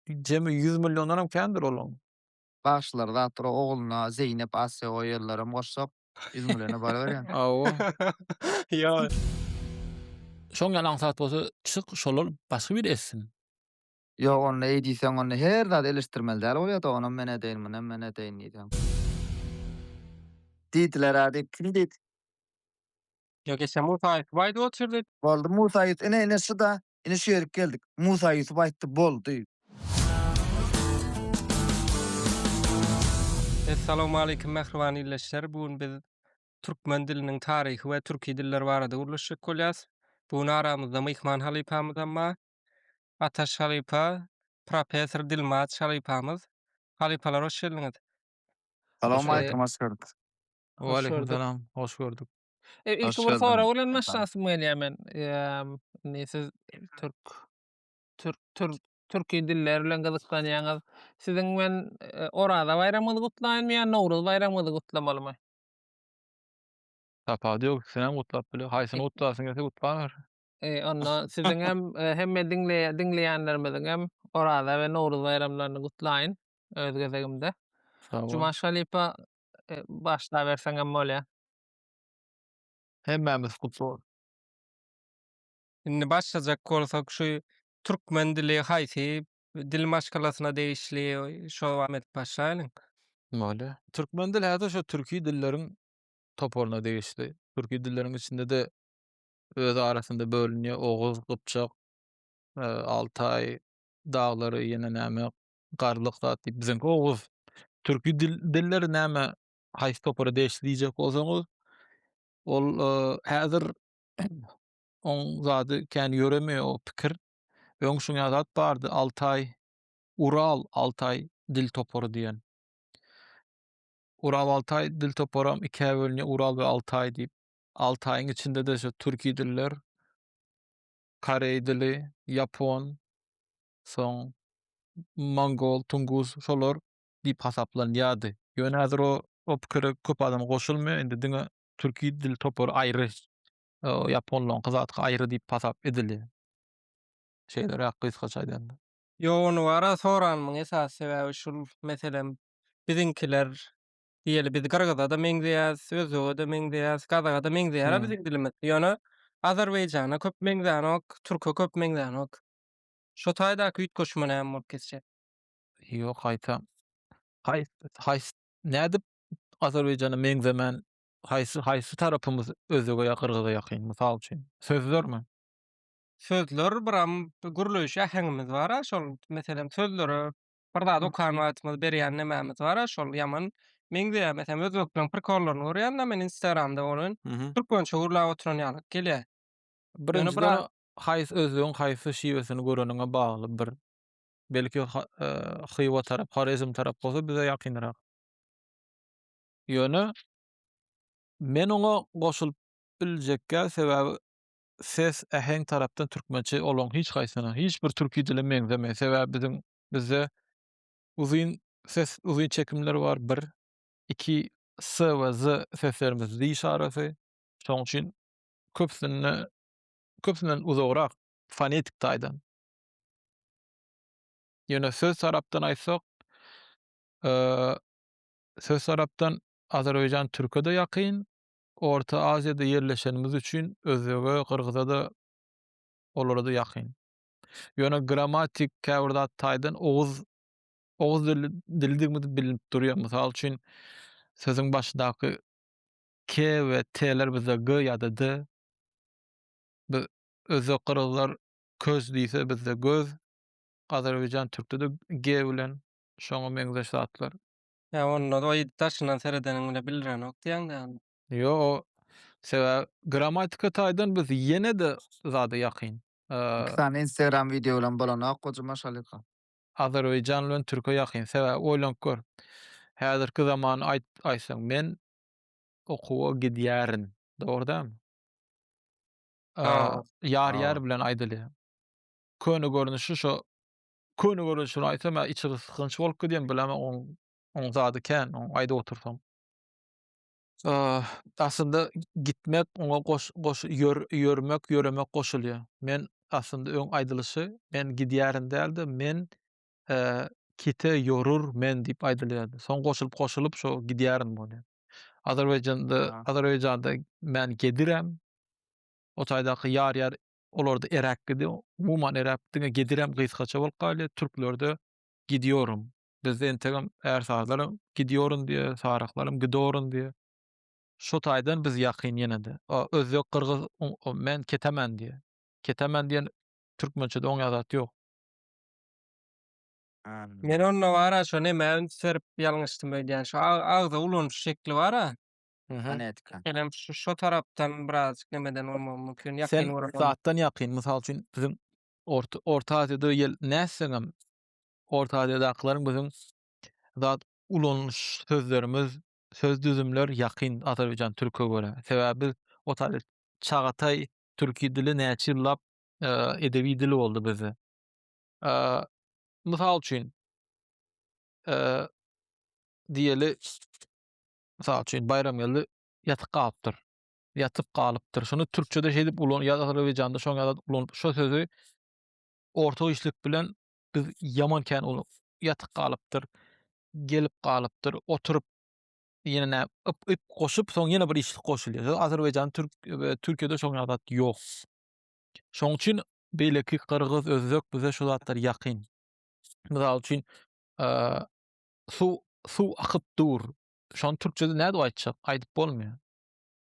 Jemi 100 milyondan kendir olan. Başlar zatdyr ogluna Zeynep, Asya o ýerlerem goşsap 100 milyona bara berýän. Awa. Ýa, Şoň ýalan sat bolsa çık şolal başga bir essin. Ýok onu eýdýsäň onu her zat eleştirmeli däl bolýar-da ona men edeýin, men edeýin diýsem. Diýdiler ha diýip kim diýdi? ýa geçen Musa Aýtbaý oturdy. Boldy Musa Ýusuf ine şu da ine şu ýerip geldik. Musa Ýusuf aýtdy boldy. Assalamu alaykum mehriban illeşler. Bugün biz türkmen diliniň taryhy we türki diller barada guruluşyk bolýas. Bugün aramyzda myhman halypamyz amma Ataş halypa, Profesor Dilmat halypamyz. Halypalar hoş geldiňiz. Salam Hoş gördük. alaykum aşgurt. Wa Hoş aleykum gördük. selam. Hoş gördük. Ilki Hoş bir sora geldin. bolanmaşasym gelýär men. Siz türk türk tür türki diller bilen gyzyklanýaňyz. Siziň men orada bayramaly gutlaýanmy ýa Nowruz bayramaly gutlamalymy? Tapady ýok, senem gutlap bile. Haýsyny gutlasyň gelse gutlaýar. Ondan siziň hemme dinleýänlerimiziň hem orada we Nowruz bayramlaryny gutlaýyn öz gezegimde. Sag ol. Cuma şalypa başla berseňem bolýar. Hemmämiz gutlar. Indi başlajak bolsak şu türkmen dili haýsy dil maşgalasyna değişli şo amet başlaýyň. Böle. Türkmen dili häzir şo türki dilleriň toparyna degişdi. Türki dilleriň içinde de öz arasynda bölünýär. Oğuz, Gypçak, Altay daglary ýene näme garlyk zat diýip biziňki Oğuz. Türki dilleri näme haýsy topara degişdi diýjek bolsaňyz, ol häzir oň zady kän ýöremi o pikir. Öňşüňe zat bardy Altay, Ural Altay dil topary diýen. Ural Altay dil toparam ikiä bölünýär Ural we Altay diýip. Altaýyň içinde de şu türki diller, Korey dili, Yapon, soň Mongol, Tunguz şolar diýip hasaplanýardy. Ýöne häzir o pikire köp adam goşulmaýar. Indi diňe türki dil topary aýry, Yaponlaryň zat aýry diýip hasap edilýär. Şeýler hakky kıskaça aýdanda. Yo onu wara soranmyň esas sebäbi şul meselem biziňkiler diýeli biz Gırgyzda da meňzeýäs, Özbegde da meňzeýäs, Kazakda da meňzeýär Hmm. biziň dilimiz. Ýöne Azerbaýjana köp meňzeýän ok, Türkiýe köp meňzeýän ok. Şo taýdaky üýtgeşme näme bolup geçýär? Ýok haýta. Haýsy nädip Azerbaýjana meňzemen haýsy tarapymyz özüge ýa Gyrgyza ýakyn mysal üçin. Sözlermi? Sözler biram guruluş ähengimiz bar ha şol meselem sözleri bir zat okan wagtymyz berýän nämämiz bar ha şol ýaman meňzeýär meselem özbek bilen prikollarny görýän men Instagramda onun Mhm. türkmençe gurulap oturan ýaly gelýär. Ýöne bir Birinciden haýsy özüň haýsy şiwesini görenine bagly bir. Belki Hywa tarap, Хорезm tarap bolsa bize ýakyndyrak. Ýöne men oňa goşulyp biljekkä sebäbi ses äheng tarapdan türkmençe olan hiç haýsyna, hiç bir türki dili meňzemez. Sebäbi bizde uzyn ses, uzyn çekimler bar. 1, 2, s we z seslerimiz diş arasy. Şoň üçin köpsünden uzagrak fonetik taýdan. Ýöne söz tarapdan aýtsak, eee, söz tarapdan Azerbaýjan türke de ýakyn, Orta Aziýada ýerleşenimiz üçin özege, Gyrgyza da olara da ýakyn. Ýöne gramatik käbirdat taýdan Oğuz dildigimiz bilinip durýar. Mysal üçin sözüň başyndaky k we t'ler bize g ýa-da d. Bu özek Gyrgyzlar köz diýse bizde göz, Azerbaýjan türkde de g bilen şoňa meňzeş zatlar. Ya onu da taşynan seredeniň bile bilýän ok diýäň-de. Yo, o sebäbi gramatika taýdan biz ýene de zada ýakyn. İki Eee, tane Instagram video bilen bolana gojuma şalyka. Azerbaýjan bilen türke ýakyn. Sebäbi oýlanyp gör. Häzirki zaman aýtsaň men okuwa gidýärin. Dogry dämi? Ha. Ýar bilen aýdylýar. Köni görnüşi şo, köni görnüşini aýsam mä içi sıkınç bolup gidýän bilemem oň zady kän, oň aýda otursam. Aslında gitmek oňa ýörmek goşulýar. Men aslında öň aýdylysy men gidýärin däldi, men kite yorur men diýip aýdylýardy. Soň goşulyp şo gidýärin bolýar. Azerbaýjanda men gedirem. O taýdaky ýar olarda eräk gidi. Umuman eräk diňe gedirem gysgaça bolup galýar. Türklerde gidiyorum. Bizde entegem ersazlarym gidiyorum diýe, saraklarym gidorum diýe. Şo taýdan biz ýakyn ýene-de. O özbek, kyrgyz men ketemen diýe. Ketemen diýen türkmençede oň ýazat ýok. Men onna wara şo näme serip ýalňyşdym diýen şu agza ulanýş şekli wara. Mhm. Fonetika. Elem şu tarapdan birazjyk nemeden bolmam mümkin ýakyn Sen urak. zatdan ýakyn, mysal üçin bizim Orta Aziýada näseňem Orta Aziýadakylaryň bizim zat ulanýş sözlerimiz, söz düzümler ýakyn Azerbaýjan türk'e görä. Sebäbi o taýda çagataj türki dili näçe ýyllap edebi dili boldy bize. Eee, Mysal üçin eee, diýeli mysal üçin bayram geldi, ýatyp galypdyr. Ýatyp galypdyr. Şonu türkçede şey diýip Azerbaýjanda şoň ýaly ulanyp şo sözü orta işlik bilen biz ýamanken ol ýatyp galypdyr, gelip galypdyr, oturup ýene ip goşup soň ýene bir işlik goşulýar. Azerbaýjan Türkiýede şoň ýadat ýok. Şoň üçin beýleki kyrgyz, özbek bize şu zatlar ýakyn. Mysal üçin eee, suw akyp dur. Şonu türkçede näde aýtjak? Aýdyp bolmaýar.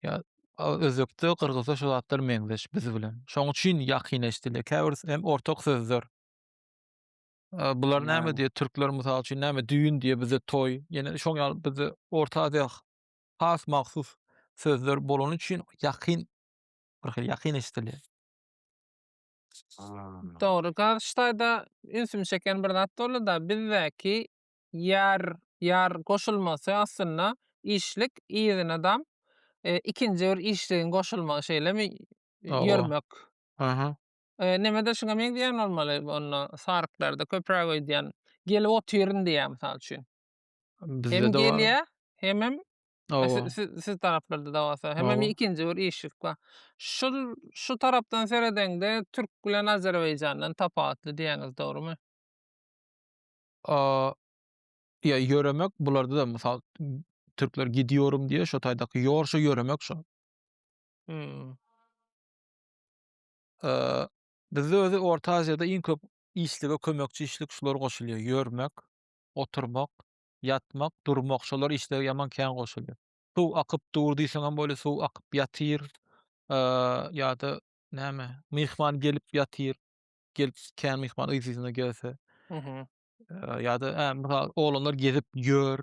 Ya özbekde, kyrgyzda şu zatlar meňzeş biz bilen. Şoň üçin ýakyn eşdilýär. Käbir hem ortak sözler. Bular näme Yani. diýe türkler mysal üçin näme düýün diýe bize toý. Ýene şoň ýaly bize Orta Aziýa has mahsus sözler bolan üçin ýakyn bir hil ýakyn eşdilýär. Dogry. Garşyda ünsüm çeken bir zat boldy da bizdäki ýar goşulmasy aslynda işlik iýen adam ikinji bir işligiň goşulmagy şeýlemi O. ýörmek. Aha. Nemede şuňa men diýen bolmaly onda saryklarda köprä diýen gelip otyryň diýen mysal üçin. Hem Bizde de bar. gelýär hemem O. siz taraplarda da bolsa hemem O. ikinji bir işlik bar. Şu tarapdan seredende Türk bilen Azerbaýjanyň tapawutly diýeniz dogrymy? A ya yöremek bularda da mysal türkler gidiyorum diye şo taýdaky ýorşa yöremek şo. Hmm. Eee, Bizde özü Orta Aziýada iň köp işlige kömekçi işlik şular goşulýar. Ýörmek, oturmak, ýatmak, durmak şolar işlege ýaman kän goşulýar. Suw akyp dur diýseňem böyle suw akyp ýatyr. Ýa-da näme? Myhman gelip ýatyr. Gelip kän myhman yzyna gelse. Mhm. Ýa-da mysal oglanlar gezip ýör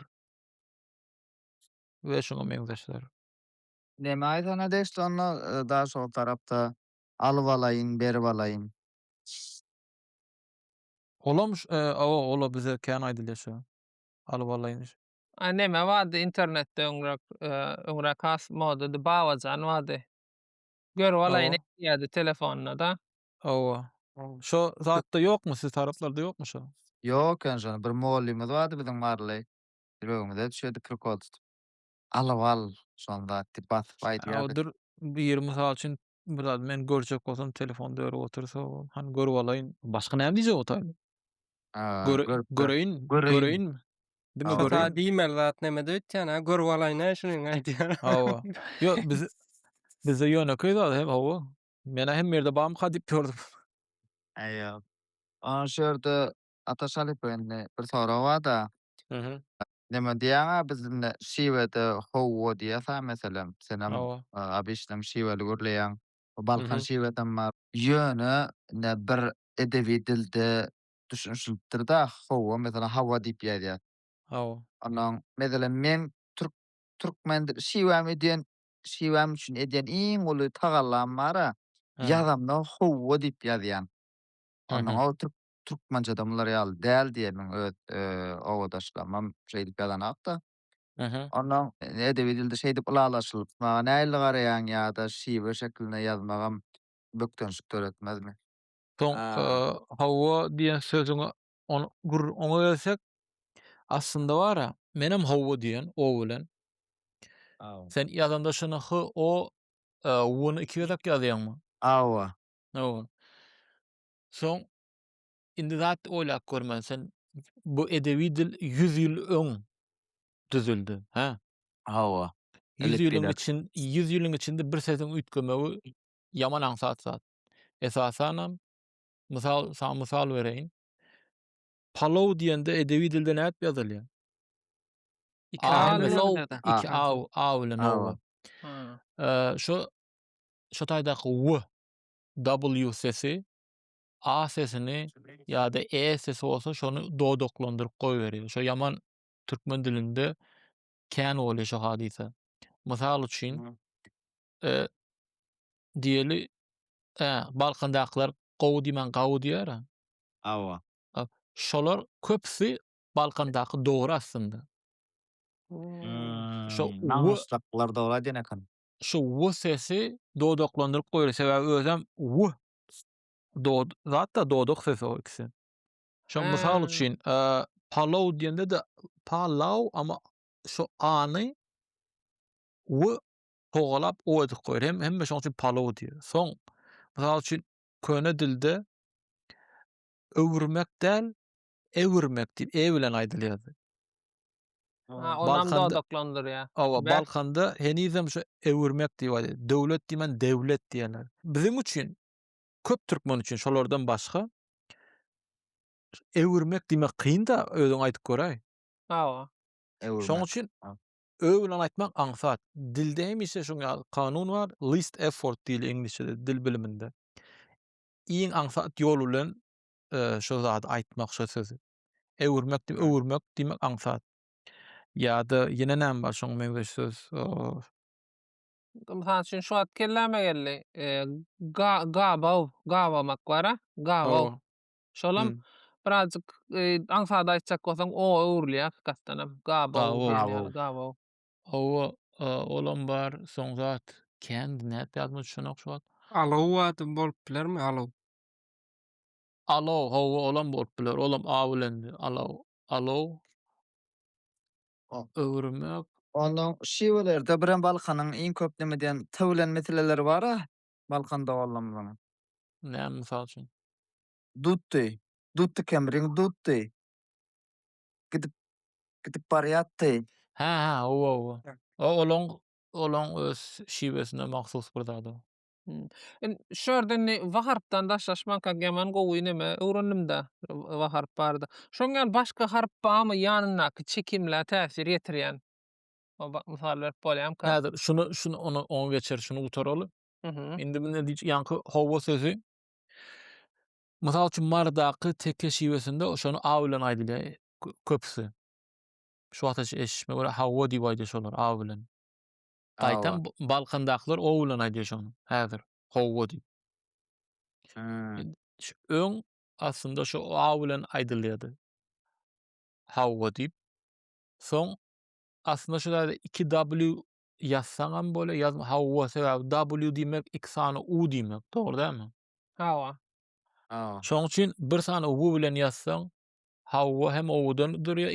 we şoňa meňzeşler. Näme aýdana deşdi onda daha şol tarapda alyp alaýyn, berip alaýyn. Olamış, ola bize kän aýdylýar şo. Alyp alaýyn. Neme vardı internette öňrek has modada babajan vardy. Görüp alaýyn Owa, diýärdi telefonuna da. owa. Şo zatda ýokmu? Siz taraplarda ýokmu şo? Ýok enşa bir mollimiz bardy biziň marly. Ýüregimize düşýärdi kirkod. Alyp al şonda diýip basyp aýdýardy. Odur bir mysal üçin biraz men görjek bolsam telefonda örüp otursa, hani görüp alaýyn. Başga näme diýjek o taýda? Görüp görüň. Göreýinmi? Dime Awa. Şo ta göreýin? diýmeli zat nemede ötýän görüp alaýyn şunyň aýdýar. Hawa. Yo bize ýönekeý zat hem hawa. Mene hem merde bam hadyp gördüm. Aýýa. Ana şu ýerde Ataşalyp bir sorag bar da. Mhm. Neme diýäňa bizimle şiwede howo diýäsa meselem senem Hawa. abişlem şiweli gürleýäň. O Balkan Mhm. şiweden bar. Ýöne ne bir edebi dilde düşünşilipdir da howo mesela hawa diýip ýaýdýar. Hawa. Onuň meselem men türkmen şiwem edýän şiwem üçin edýän iň uly tagallam bara Ha. ýazamda howo diýip ýazýan. Onuň Mhm. o türkmençede mular ýaly däl diýelim öt owadaşlamam şey diýip ýazanok da. Mhm. Onuň edebi dilde şey diýip ulalaşylyp maga näýle garaýan ýa-da şiwe şekline ýazmagam bökdönşik töretmezmi? Soň, hawa diýen sözüňe oňa gelsek, aslında bara menem hawa diýen o bilen Aw. sen ýazanda şuny o wuny iki ýazak ýazýarmy? Awa. Soň indi zat oýlap görmen sen Bu edebi dil 100 ýyl öň düzüldi. Ha? Hawa. 100 ýylyň Elipbeler. için 100 ýylyň içinde bir sesiň üýtgemegi ýaman aňsat zat. Esasanam mysal bereýin. Palow diýende edebi dilde näp ýazylýar? 2 A A bilen low, näde? 2 A. A bilen Hawa. owa. Ha. Şo taýdaky W sesi A sesini ýa-da E sesi bolsa şonu dodoklandyryp goýberýär. Şo ýaman türkmen dilinde kän bolýar şo hadisa. Mysal üçin, eee, diýeli, balkandaklar gowy diýmän gawy diýär-a. Hawa. Şolar köpsi balkandaky dogry aslında. Şo Naňyşlyklar da bolar diýenekem. sesi dodoklandyryp goýar. Sebäbi özem zatda dodok sesi o ikisi. Şo mysal Ha. üçin, palaw diýende de palaw ama şo a'ny togalap o edip goýar. Hemme şoň üçin palaw diýer. Soň mysal üçin köne dilde öwürmek däl, ewirmek diýip e bilen aýdylýar. Ha, onam da Balkanda odaklandyrýar. Bäk. Balkanda henizem şu ewirmek diýip aýdylýar. Döwlet diýmän devlet diýerler. Bizim üçin, köp türkmen üçin şolardan başga ewirmek diýmek kyn-da özüň aýdyp göräý. Hawa. Şoň Ewürmek. üçin Ha. ö bilen aýtmak aňsat. Dilde hem ise şoňa kanun bar, least effort diýil inglişde dil biliminde. Iň aňsat ýol bilen şo zady aýtmak şo sözi. Ewürmek diýmek aňsat. Ýa-da ýene näme bar şoň meňze söz? Mysal üçin şu wagt kelläme geldi. Gabamak bar-a? Gabaw. Owa. Şolam Hmm. birazjyk aňsat aýtjak bolsaň o öwrülýär hakykatdanam. Gabaw Gabaw. diýilýär, gabaw. Owa, olam bar soň zat kän näp ýazmy düşünok şu wagt. Alow wady bolup bilermi? Alow. Alow, howa olam bolup biler. Olam a bilendi. Alow, O. öwürmek. Onuň şiwelerde biren balkanyň iň köp nimedän töwlen meseleleri bar-a, balkanda bolanyň. Näme mysal üçin? Dutty. Dutty kemring dutty. Gidip gidip barýatdy. Ha, owa. Olaň öz şiwesine mahsus bir zat o. Şörden Waharpdan daşlaşmanka gemen gowy neme öwrendim-de Waharp barda. Şoňa başga harp barmy ýanynaky çekimler täsir ýetirýän? O mysal berip bolýamka. Häzir şunu onu geçer, şunu gutaraly. Mhm. Indi bu ne diýip ýaňky howa sözi. Mysal üçin mardaky teke şiwesinde şonu a bilen aýdylýar köpsi. Şu wagta eşitme göre hawa diýip aýdýar a bilen. Hawa. Gaýtan balkandaklar o bilen aýdýar şonu. Häzir howa diýip. Hmm. Şu öň aslında şu a bilen aýdylýardy. Hawa diýip. Soň aslında şu da 2 W yazsaňam bolar, ýazma hawa sebäbi W diýmek 2 sany U diýmek, dogry dälmi? Hawa. Hawa. Şoň üçin bir sany U bilen ýazsaň hawa hem owdan durýar,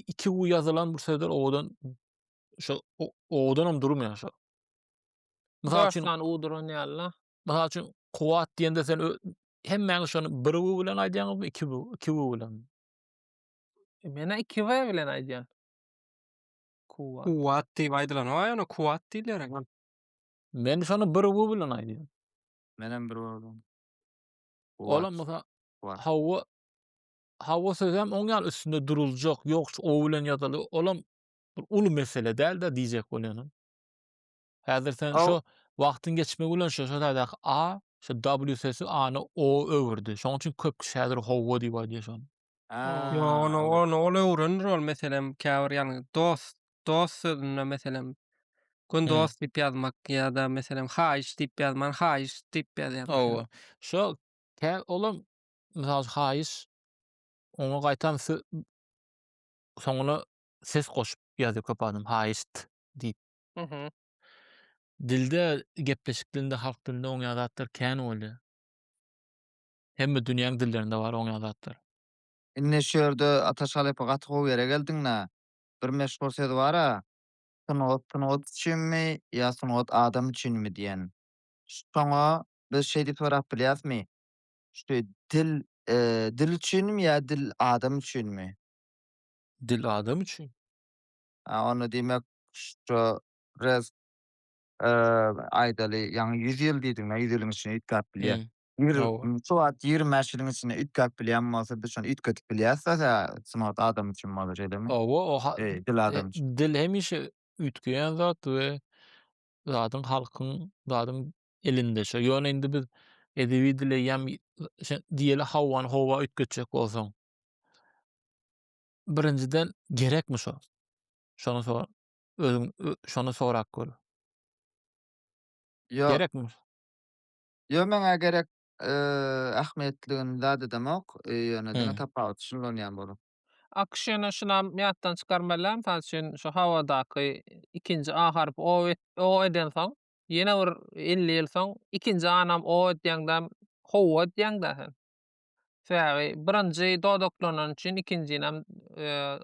iki U ýazylan bir sözler owdan şo owdanam durmaýar şo. Mysal üçin Dörslan uduran ýaly. Mysal üçin kuwat diýende sen hemmäňi şonu bir U bilen aýdýaňyzmy, iki U bilen? Mene 2 W bilen aýdýan. Kuwa. Kuwat diýip aýdylanok, ýa-ni kuwat diýilýär. Men şonu bir U bilen aýdýan. Menen bir boldum. Olam mysal Kuwat. hawa sözem oň ýaly üstünde duruljak, ýok şu o bilen ýazyly. Olam bir uly mesele däl de diýjek bolýanam. Häzir sen Aw. şo wagtyň geçmegi bilen şo taýdaky A, şo W sesi A'ny O öwürdi. Şoň üçin köp kişi häzir hawa diýip aýdýar şonu. Hmm. Yo, onu ol öwrenir ol meselem käbir ýani dost sözüne meselem gün Hmm. dost diýip ýazmak ýa-da meselem haýyş diýip ýazman, haýyş diýip ýazýar. Owa. Şo olam mysal haýyş oňa gaýtan soňuna ses goşup ýazýar köp adam haýyşt diýip. Mhm. Dilde, gepleşik dilinde, halk dilinde oň ýazatlar kän bolýar. Hemme dünýäň dillerinde bar oň ýazatlar. Inne şu ýerde ataşalyp gatgo gere geldiňnä. Bir meşhur söz bar-a. Tynot üçinmi ýa tynot adam üçinmi diýen. Şoňa biz şey diýip sorap bilýäsmi? Şu dil Dil üçünmi ýa dil adam üçünmi? Dil adam üçin. Onu diýmek şo biraz aýdaly ýaňy 100 ýyl diýdiň, 100 ýylyň içine üýtgäp bilýär. Hı. Bir Owa. suat 20 ýylyň içine üýtgäp bilýän bolsa, biz şonu üýtgetip bilýäs-de, sunuwat adam üçin bolar edemi? Owa o Dil adam üçin. dil hemişe ütgeýän zat we zadyň halkyň, zadyň elinde şo. Ýöne indi biz edebi dile ýam diýeli howa ütgetjek bolsaň, birinciden gerekmi şo? Şonu özüň şonu sorak gör. Yo, Gerekmi? yo meňe gerek ähmiýetligini zat edemok, ýöne diňe Hı. tapawut şunlanýan bolar. Akşyny şunam ýatdan çykarmalam, täzin şu hawadaky ikinji A harpy o eden soň, ýene bir 50 ýyl soň ikinji anam o edýäňden howa edýäň-de. Sebäbi birinji dodoklanan üçin ikinjinem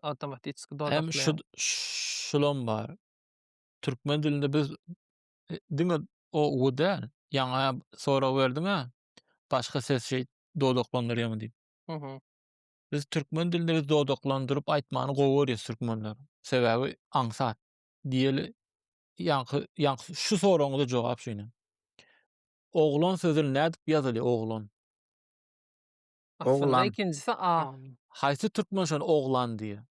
awtomatik Hem dodoklaýar. şulam bar. Türkmen dilinde biz diňe o däl. Ýaňa sora berdiňa, başga ses dodoklandyrýarmy diýip. Hı hı. Biz türkmen dilinde biz dodoklandyryp aýtmany gowy görýäs türkmenler. Sebäbi aňsat. Diýeli ýaňky şu soraňyza jogap şeýle. Oglan sözüni nädip ýazylýar oglan? Aslında Oglan. ikincisi A Haýsy türkmen şonu oglan diýer?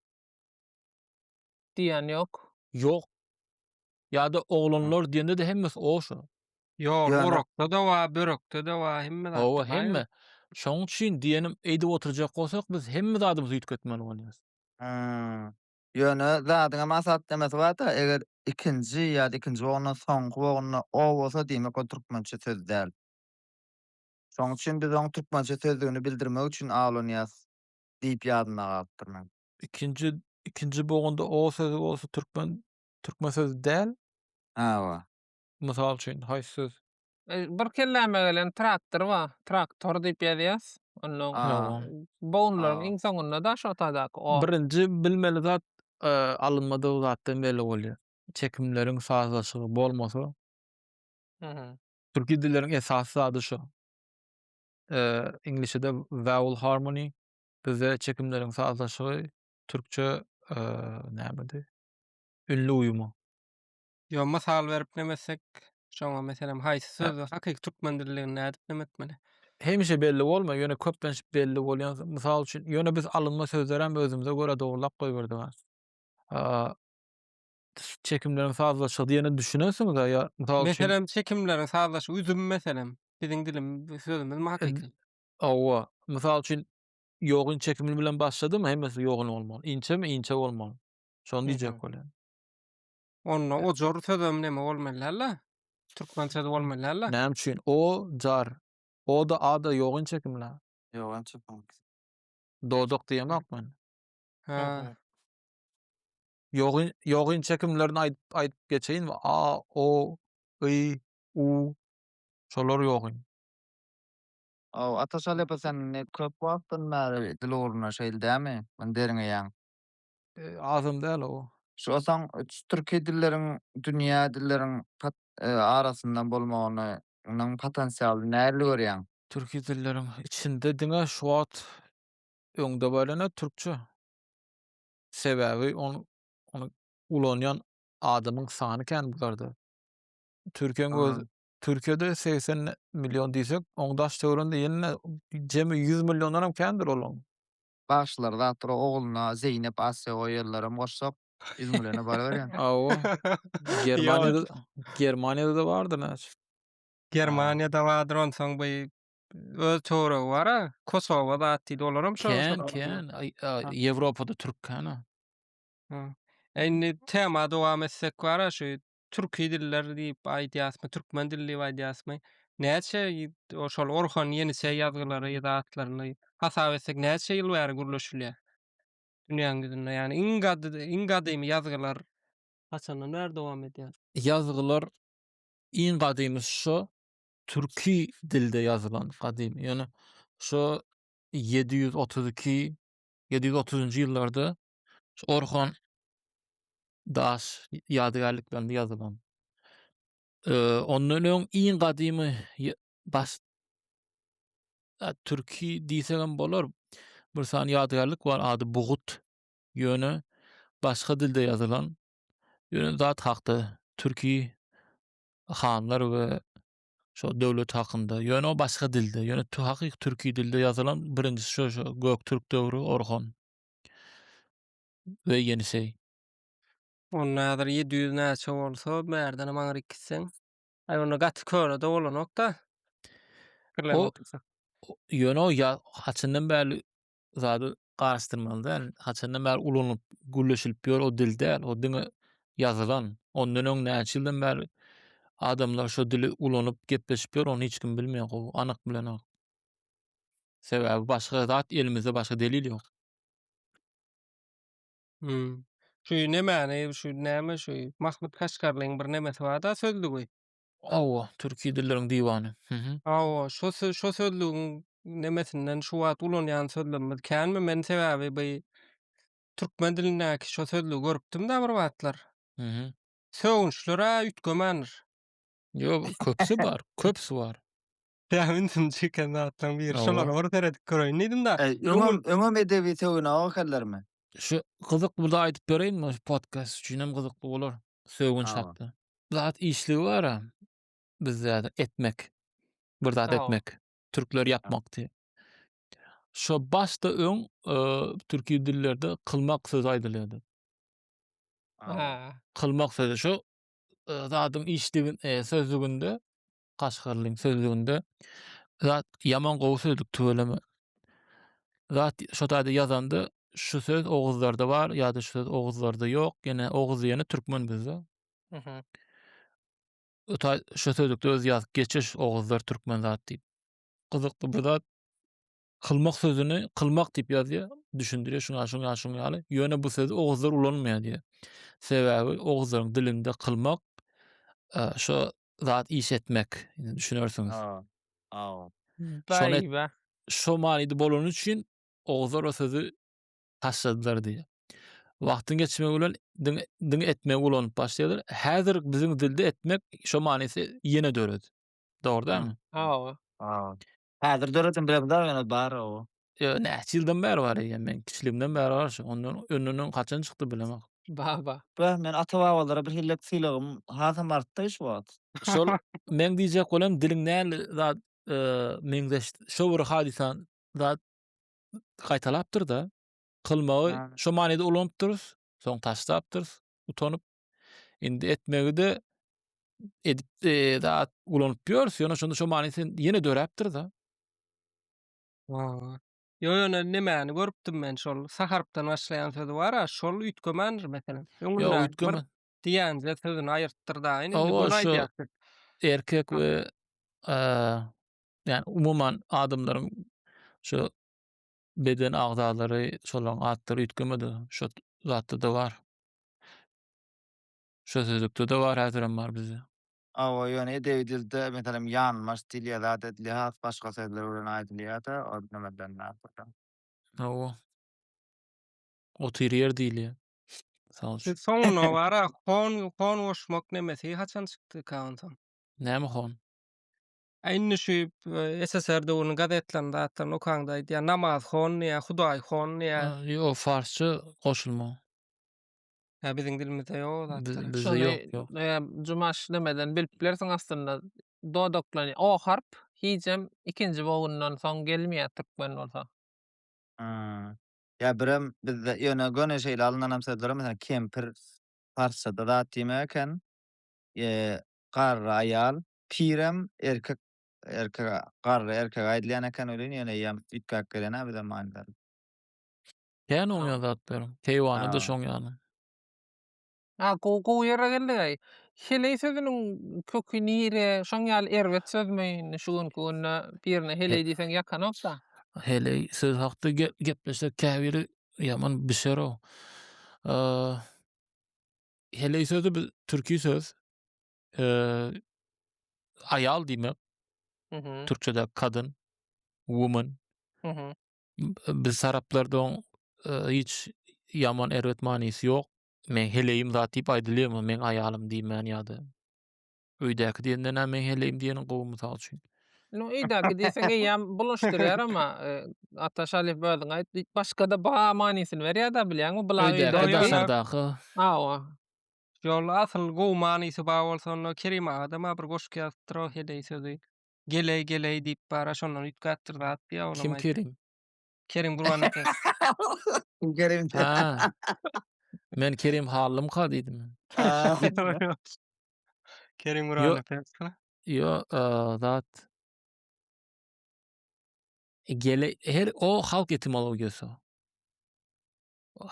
diýen ýok. Ýok. Ýa-da oglanlar diýende de hemmesi o şo. Ýok, Ýöne urukda da wa, börükde de wa, hemme Owa zatda baýmy? hemme. Şoň üçin diýenim eýdip oturjak bolsak biz hemme zadymyzy üýtgetmeli bolýarys. Ýöne zadyňa maksat demesi bar-da, eger ikinji ýa-da ikinji boguna soňky boguna o bolsa diýmek o türkmençe söz däl. Şoň üçin biz oň türkmençe sözlügini bildirmek üçin aglanýas diýip ýadyma galypdyr men. İkinji bogunda o sözü bolsa türkmen sözü däl. Hawa. Mysal üçin haýsy söz? Bir kelläme gelen traktor wa, traktor diýip ýazýas. Onuň Aa. bogunlaryň Aa. iň soňunda da şo tadak o. Birinji bilmeli zat alınmadyk zatdan belli bolýar. Çekimleriň sazlaşygy bolmasa, Hı hı. türki dilleriň esasy zady şo. Inglişde vowel harmony, bizde çekimleriň sazlaşygy, türkçe näme ünlü uyumu. Yo, masal berip nemesek, şoňa meselem haýsy sözü hakyky türkmen dilini nädip nemetmeli? Hemişe belli bolma, ýöne köpden belli bolýan. Mysal üçin, ýöne biz alınma sözleri hem özümize göre dogurlap goýberdik. Çekimleriň sazlaşygy diýeni düşünesiňiz ýa mysal üçin Meselem çekimleriň sazlaşygy üzüm meselem. Biziň dilimiz, sözümüz hakyky. owa, mysal üçin ýogyn çekimi bilen başladymy hemmesi ýogyn bolmaly. Inçemi inçe bolmaly. Şonu Hı diýjek hı. bolýan. Onunla o jor sözüm neme bolmaly? Türkmençe de bolmaly. Näme üçin? O jar. O da a da ýogyn çekimler. Ýogyn çypyň. Dodok diýemokman. Hı Ha. hı. Ýogyn çekimlerini aýdyp geçeýin a, o, y, u şolar ýogyn. Ataşaly ýapa sen köp wagtdan bäri dil ugruna şeýle dämi? Men deriňe ýaň. Azam däl o. Şosaň türki dilleriň dünýä dilleriň arasyndan bolmagyny, onuň potensialy näde görýäň? Türki dilleriň içinde diňe şu wagt öňde bolany türkçe. Sebäbi onu ulanýan adamyň sany kän bularda. Aa. Türkiýede 80 million diýsek, oňdaş töwerende ýene jemy 100 milliondanam kändir olaň. Başlar zatdyr ogluna Zeynep, Asya goýarlaram goşsak 100 milyona bar berýän. Awa, Yo, Germaniýada da bardy näçe. Germaniýada wadyr onsoň bu öz töweregi bar-a, Kosowa zat diýdi olaram şo. Kän, Ýewropada türk kän. Ha. Indi tema dowam etsek bara şu türki diller diýip aýdýasmy, türkmen dilli diýip aýdýasmy. Näçe oşol Orhan Ýenisey ýazgylary ýa-da atlaryny hasap etsek näçe ýyl bäri gürleşilýär dünýäň düzünde, ýani iň gadymy ýazgylar haçandan bäri dowam edýär? Ýazgylar iň gadymy şo türki dilde ýazylan gadym. Ýani şo 730-nji ýyllarda Orhan Daş ýadygärliklerinde ýazylan. Ondan öň iň gadymy Türki diýsegem bolar. Bir sany ýadygärlik bar, ady Bugut. Ýöne başga dilde ýazylan, ýöne zat hakda türki hanlar we şo döwlet hakynda, ýöne o başga dilde, ýöne hakyky türki dilde ýazylan birinjisi şo Göktürk döwrü Orhan we Ýenisey. Onun näder 700 näçe bolsa bärden maňa gitseň. Ay onu gaty köre de bolanok da. Bilen O otursa. ýöne o haçyndan bäri zady garaşdyrmaly däl. Haçandan bäri ulanyp gülleşilip ýör o dil däl, o diňe ýazylan. Ondan öň näçe ýyldan bäri adamlar şo dili ulanyp gepleşip ýör, ony hiç kim bilmeýär. O anyk bilenok. Sebäbi başga zat elimizde başga delil ýok. Şu nämäni, şu näme şu Mahmud Kaşgarlyň bir nemesi bar da sözlügi. Owa, türki dilleriň diwany. Awa, şo sözlügiň nemesinden şu wagt ulanýan sözlerimiz känmi? Men sebäbi bu türkmen dilindäki şo sözlügi görüpdim-de bir wagtlar. Mhm. Söwünçlere ütgemänir. Yo, köpsi bar, köpsi bar. Ya men çeken zatlaryň biri. Şolara Owa. bir teredik göreýin diýdim da. Öňüm edebi töwüne okallarmy? Şu gyzyk burada aýdyp bereyinmi? Şu podcast üçin hem gyzykly bolar. Söwünç Awa. hakda. Zat işligi bar-a. Bizde etmek. Bir zat Awa. etmek. Türkler yapmak diýip. Şo başda öň türki dillerde kılmak söz aýdylýardy. Ha. Kılmak sözü şo zadyň işligin sözlügünde, Kaşgarlyň sözlügünde zat ýaman gowy sözlük tügeleme. Zat şo taýda ýazandy, şu söz oguzlarda bar, ýa-da şu söz oguzlarda ýok, gene oguz ýene türkmen bizde. Mhm. Şo sözlükde öz ýazyp geçir oguzlar türkmen zat diýip. Gyzykly bir zat kılmak sözüni kılmak diýip ýazýar, düşündirýär şuňa ýaly. Ýöne bu söz oguzlar ulanmaýar diýär. Sebäbi oguzlaryň dilinde kılmak şo zat iş etmek, düşünersiniz. Awa. Awa. Şonu et, Baýba. şo manyda bolan üçin oguzlar o sözü taşladylar diýär. Wagtyň geçmegi bilen diň etmek ulanyp başlaýar. Häzir biziň dilde etmek şo manysy ýene döret. Dogry dälmi? Awa. Awa. Häzir döredim bilen ýene bar o. Näçe ýyldan bäri bar eýen, men kiçiligimden bäri bar şu. Ondan önünden kaçan çykdy bilemek. Baba. Men ata-babalara bir hillet syýlagym hasam artdy şu wagt. Şol men diýjek bolam diliň näli zat meňzeş şo bir hadisan zat gaýtalapdyr da. Kılmagy Ha. şo manyda ulanypdyr, soň taşlapdyr, utanyp indi etmegi de edip zat ulanyp ýör, ýöne şonda şo manysy ýene döräpdir da. Awa. Yo, nämäni görüpdim men şol saharpdan başlaýan sözi bar-a, şol ütgemändir meselen. Ýa Öňünden üýtgeme. bir diýänze sözüni aýyrtdyr da. Indi Owa bunu şo aýdýarsyk. erkek we ýani umuman adamlaryň şo beden agzalary, şolaryň adlary üýtgemedi. Şo zatda da bar. Şo sözlükde de bar, häzirem bar bizde. Awa, ýöne edebi dilde meselem ýanmaş dil ýa-da edilýär, başga sözler bilen aýdylýar-da, o nämerden näme. Owa. Otyr ýer diýilýär. Sağ ol. Soňuna bar-a, hon goşmak nemesi haçan çykdy kawantam. Näme hon? Aýnny şu SSR döwrüniň gazetlerinde atlan okanda ýa namaz hon ýa Hudaý hon ýa Ýok, farsça goşulma. ha biziň dilimizde ýok zatlar. Bizde Şonu ýok. Jumaş demeden bilip bilersiň aslında dodoklan o harp hijem ikinji bogundan soň gelmeýär türkmen bolsa. Ya birem bizde ýöne göne şeýle alınan sözler mesela kempir farsçada zat diýmeken garry aýal, pirem erkek garry erkek aýdylýan eken ölen ýöne ýam ütkak gelen bir de manydar. Kän oňa zatlarym. Teýwanda da Ha. şoň ýaly. Ha, gowy ýere geldi. Hele sözüniň kökü nire, şoň ýaly erwet sözmeýin, şuňky günne birine hele diýseň ýakanok da. Hele söz hakda gepleşsek käbiri ýaman bişer o. Hele sözü bir türki söz. Aýal diýmek, Mhm. türkçede kadın, woman. Mhm. Biz saraplardan hiç ýaman erwet manysy ýok. Men heleyim zat diýip aýdylýarmy, men aýalym diýmän ýa-da. Öýdäki diýenden men heleyim diýeniň gowy mysal üçin. No öýdäki diýseň eýýäm bulaşdyrýar ama ataş alifbädiň aýt başga da ba manisini berýär-de bilýärmi? Bula Öýdäki Yo, yo, öýdäki yo. daşardaky awa. Şol asyl gowy manysy bar bolsa onda Kerim agama bir goşuk ýazdyr hedey sözi. Geley geley diýip bara şondan üýtgätdirýär diýip kim oglamaýdy. Kerim? Kerim Gurban Efes. Gerim. Ha, men Kerim Hallymka diýdim. Kerim Gurban Yo, Efes. yo, zat gele her o halk etimologiýasy.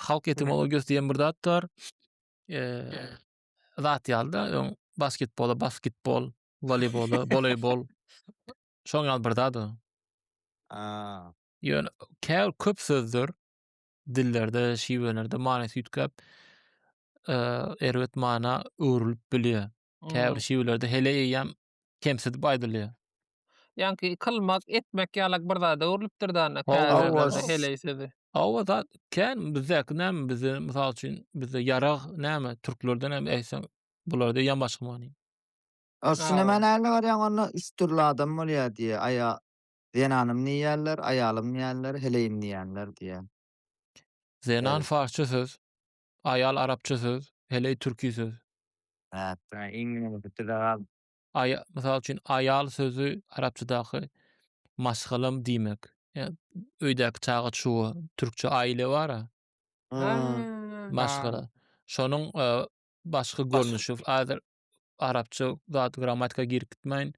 Halk etimologiýasy diýen bir zat bar. Eee, zat ýalda basketbol, voleybol, şoň ýaly bir zat o. Aa. Ýöne köp sözdür dillerde, şiwelerde manysy ýütkäp erbet mana öwrülip bilýär. Käbir şiwelerde hele eýýäm kemsidip aýdylýar. Ýanky kylmak, etmek ýaly bir zada öwrülipdir da Awwas. käbirlerde heleýsedi. Awa zat kän bizdäki näme bizi mysal üçin bizde yarag näme türklerde näme eýsen bularda ýan başga many. Aslında Awa. men äle garýan onu üç türlü adam bolýar diýe. Zenanym diýýärler, aýalym diýýärler, heleyim diýýärler diýe. Zenan Evet. farsça söz, ayal arapça söz, heley türki söz. Hatta iňňe bitirýär. Mysal üçin ayal sözü arapçadaky maşgalym diýmek. Öýdäki çağa çuwa, türkçe aile bara, Ha. maşgala. Şonuň başga görnüşi häzir arapça zat gramatika girip gitmeýin.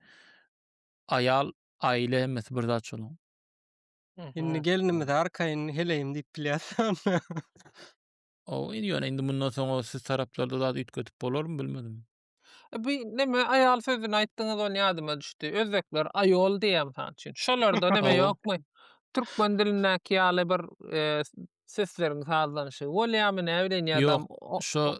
Ayal, aile hemmesi bir zat şolaň. Indi gelinimiz arkaýyn heleyim diýip bilýär. O ýöne indi mundan soň siz taraplarda zat üýtgetip bolarmy bilmedim. Bu näme aýal sözüni aýtdyňyz ol ýadyma düşdi. Özbekler aýol diýär sançyn. Şolarda näme Owa. ýokmy? Türkmen dilindäki ýaly bir sesleriň sazlanyşy bolýarmy näbilin ýa-da Ýok, şo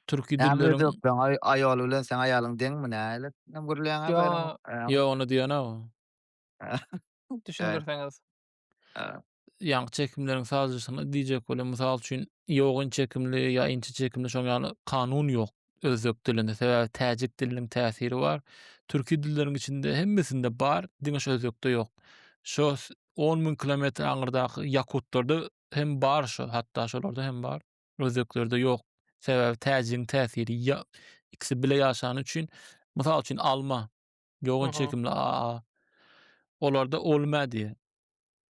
türki Näme dilleriň özök ben aýaly bilen sen aýalyň deňmi näle? Nem gürleýän haberim. ýok onu diýen o. düşündirseňiz. Ýangy çekimleriň sazyşyny diýjek bolem mysal üçin ýogyn çekimli ýa inçe çekimli şoň ýaly kanun ýok özbek dilinde. Sebäbi täjik diliniň täsiri bar. Türki dilleriň içinde hemmesinde bar, diňeş özbekde ýok. Şo 10.000 kilometr aňyrdaky yakutlarda hem bar şo, hatda şolarda hem bar. Özbeklerde ýok. Sebäbi täjigiň täsiri ikisi bile ýaşan üçin mysal üçin alma, ýogyn Mhm. çekimli olarda olma diýe.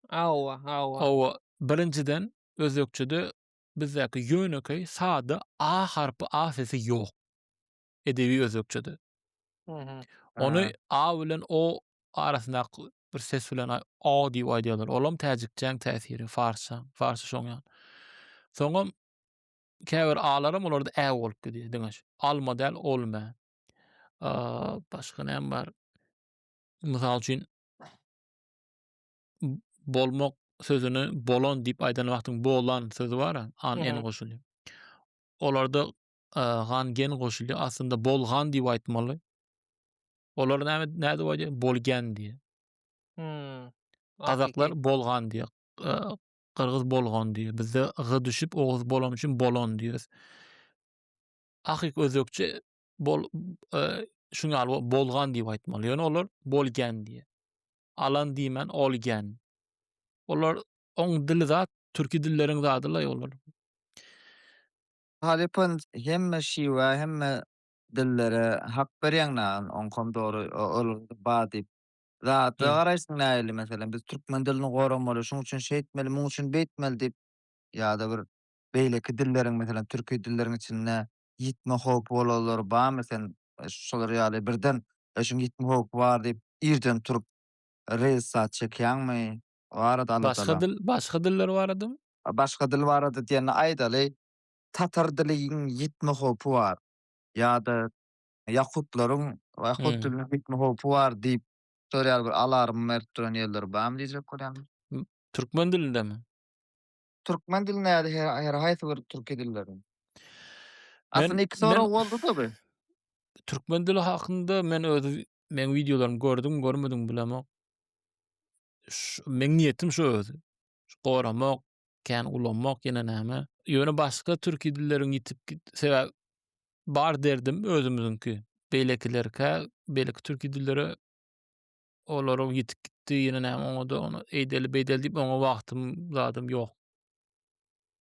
Awa, awa. O birinciden özbekçede bizdäki ýönekey sada a harpy a sesi ýok. Edebi özbekçede. Mhm. Onu a bilen o arasyndaky bir ses bilen a diýip aýdýarlar. Olam täjikçäň täsiri, farsça şoň ýaly. Soňam käbir alaram olarda ä bolup gidýär diňeş. Alma däl olma. Başga näme bar? Mysal üçin bolmak sözüni bolan diýip aýdan wagtyň bolan sözü bar, an en Mhm. goşulýar. Olarda gan gen goşulýar. Aslında bolgan diýip aýtmaly. Olar näde diýip bolgan diýe. Gazaklar Hakiki. bolgan diýe. Kırgız bolgan diýe. Bizde g düşüp oguz bolan üçin bolan diýeriz. Hakyky özbekçe şuňa bolgan diýip aýtmaly. Ýöne olar bolgan diýe. Alan diýmen olgan. Olar oň dili zat türki dilleriň zadyla olar. Halypyn hemme şiwe, hemme dillere hak berýänler oňkom dogry ol ba diýip. Zat garaýsyň näili meselem biz türkmen dilini goramaly, şoň üçin şeýtmeli, muň üçin beýtmeli diýip ýa-da bir beýleki dilleriň meselem türki dilleriň içinde ýitme howpy bolanlar ba meselem şolar ýaly birden şoň ýitme howpy bar diýip irden turup reýsat çekýänmi? O arada alatala. Başga diller baradym? Başga dil barada diýeni aýdaly. Tatar diliň ýitme howpy bar. Ýa-da Yakutlaryň Yakut diliniň ýitme howpy bar diýip sorýar bir alarm mertdiren ýerler barmy diýjek bolýarmy? Türkmen dilindemi? Türkmen dilinde her haýsy bir türki dilleriň. Men Aslında iki soru boldu da. Türkmen dili hakynda men videolarym gördüm, görmedim bilemok. Men niýetim şo özü. Goramak, kän ulanmak ýene näme? Ýöne başga türki dilleriň ýitip sebäp bar derdim özümüzünki. Beýlekilerke, beýleki türki dillere Olaryň ýitip gitdi, ýene näme oňa da onu eýdeli beýdeli diýip oňa wagtym zadym ýok.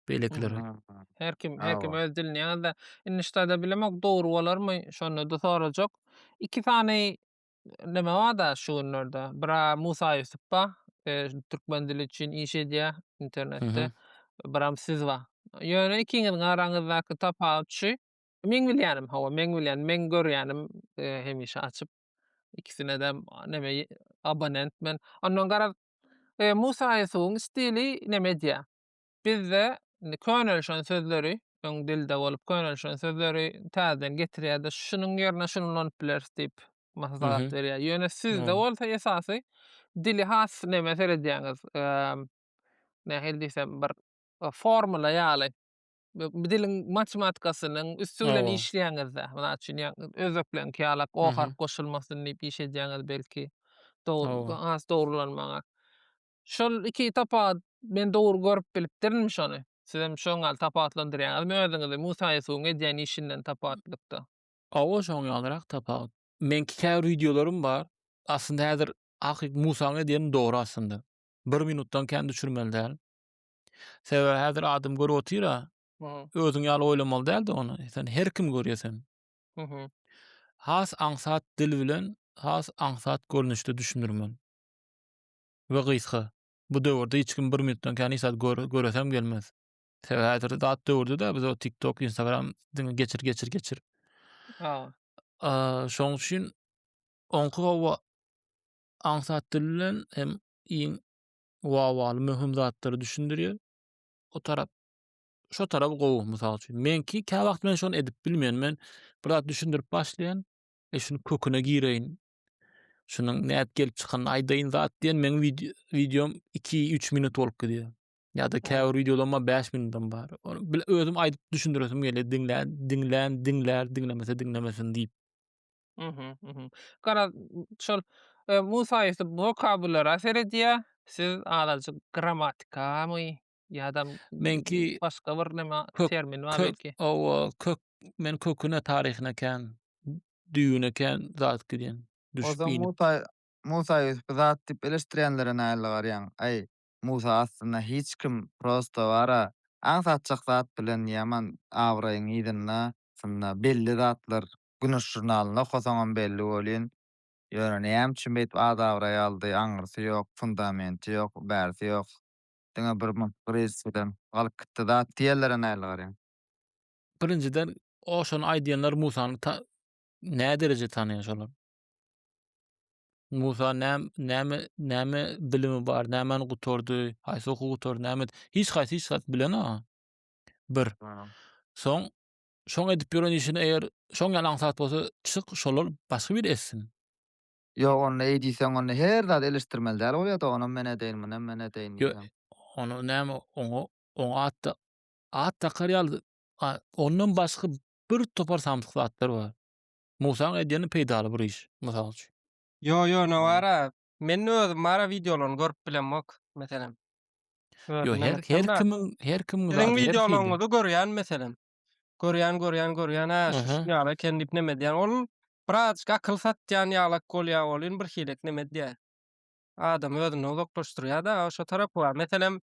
Beýlekleri. Mhm. Her kim Awa. öz dilini ýa-da inişde bilemek dogry bolarmy? Şonu da sorajak. 2 tane nime bar-da şu günlerde. Bira Musa Yusuf ba, türkmen dili üçin iş edýär Hı internetde. hı. Biram siz ba. Ýöne ikiňiziň araňyzdaky tapaut şu, meň bilýänim, hawa meň bilýän, meň görýänim hemişe açyp ikisine de nime abonent men. Ondan gara Musa Yusuf'un stili nime diýär? Bizde könelşen sözleri, öň dilde bolup könelşen sözleri täzeden getirýär-de şunuň ýerine şunu ulanyp bileriz diýip Hı maslahat hı. berýär. Ýöne sizde Ol. bolsa esasy dili has neme seredýäňiz, nähili diýsem bir formula ýaly bu diliň matematikasynyň üstü bilen Owa. işleýäňizde, muna üçin özeklenki ýalak Hı o harf hı. goşulmasyn diýip iş edýäňiz belki dogry Owa. has dogrulanmaňa. Şol iki tapat men dogry görüp bilipdirmi şonu? Siz hem şoňa tapatlandyrýaňyzmy özüňizi Musa Yusuf'un edýän işinden tapatlykda? Owa şoň ýalyrak tapat. Menki käbir videolarym bar. Aslında häzir Musaň edýän dogry aslında. 1 minutdan kän düşürmeli däl. Sebäbi häzir adam görüp otyra, Hı özüň ýaly oýlamaly däl-de onu. Sen her kim görýärsen. hı. Hı. Has aňsat dil bilen, has aňsat görnüşde düşünürmen. We gysga. Bu döwürde hiç kim 1 minutdan kän isat göresem gelmez. Sebäbi häzir zat döwürde biz o TikTok, Instagram diňe geçir. Ha. Şoň üçin oňky aňsat dil bilen hem iň wawaly möhüm zatlary düşündirýär. O tarap, şo tarap gowy mysal üçin. Menki kä wagt men şonu edip bilmeýän, men bir zat düşündirip başlaýan, şunu köküne gireýin. Şunun näp gelip çykan aýdaýyn zat diýen meň videom 2-3 minut bolup gidýär. Ýa-da Hı. käbir videolarma 5 minutdan bar. Onu özüm aýdyp düşündiresem gelýär. Dinlemese dinlemesin diýip. Hı hı. Hı hı. Gara şol Musa Yusuf vokabulara seredýär. Siz azajyk gramatikamy ýa-da Menki başga bir nime kök termin bar kök belki. o kök men köküne taryhyna kän, düýüne kän zat gidýän. O Düşüp zaman inip. Musa Yusuf'u zat diýip eleştirýänlere näle garýan? Ay, Musa aslında hiç kim prosto wara aňsatjak zat bilen ýaman awraýyň ýerine sında belli zatlar Güneş jurnalyna hosaňam belli bolýan. Ýöne näme üçin beýip az awraý aldy, aňyrsy ýok, fundamenty ýok, bärsi ýok. Diňe bir münqeris bilen galyp gitdi zat diýerlere näle garýan? Birinciden o şonu aýdýanlar Musany nä derece tanýar şolar? Musa näme bilimi bar, näme gutordy, haýsy okuw gutordy, näme hiç bilen. Bir. Soň şoň edip ýören işini eger şoň ýaly aňsat bolsa çyk şolar başga bir etsin. Ýok, onu eýdiýsen onu her zat eleştirmeli däl bolýar-da, onu men edeýin, men edeýin Yo, diýsem. onu näme oňa at takar ýaly ondan başga bir topar samsyk zatlar bar. Musaň edýäni peýdaly bir iş, mysal üçin. Yo, no Hmm. wara. Men özüm wara videolaryny görüp bilenmek meselem. Yo, Özüm her demesem da. kimiň Siziň zaty her hili. videolaryňyzy görýän meselem. Görýän, şu Aha. ýaly kendip neme diýen. Ol birazjyk akyl satýan ýalak bolýar bolyn bir hilek neme diýär. Adam özüni uzaklaşdyrýar-da, şo tarapy bar. Meselem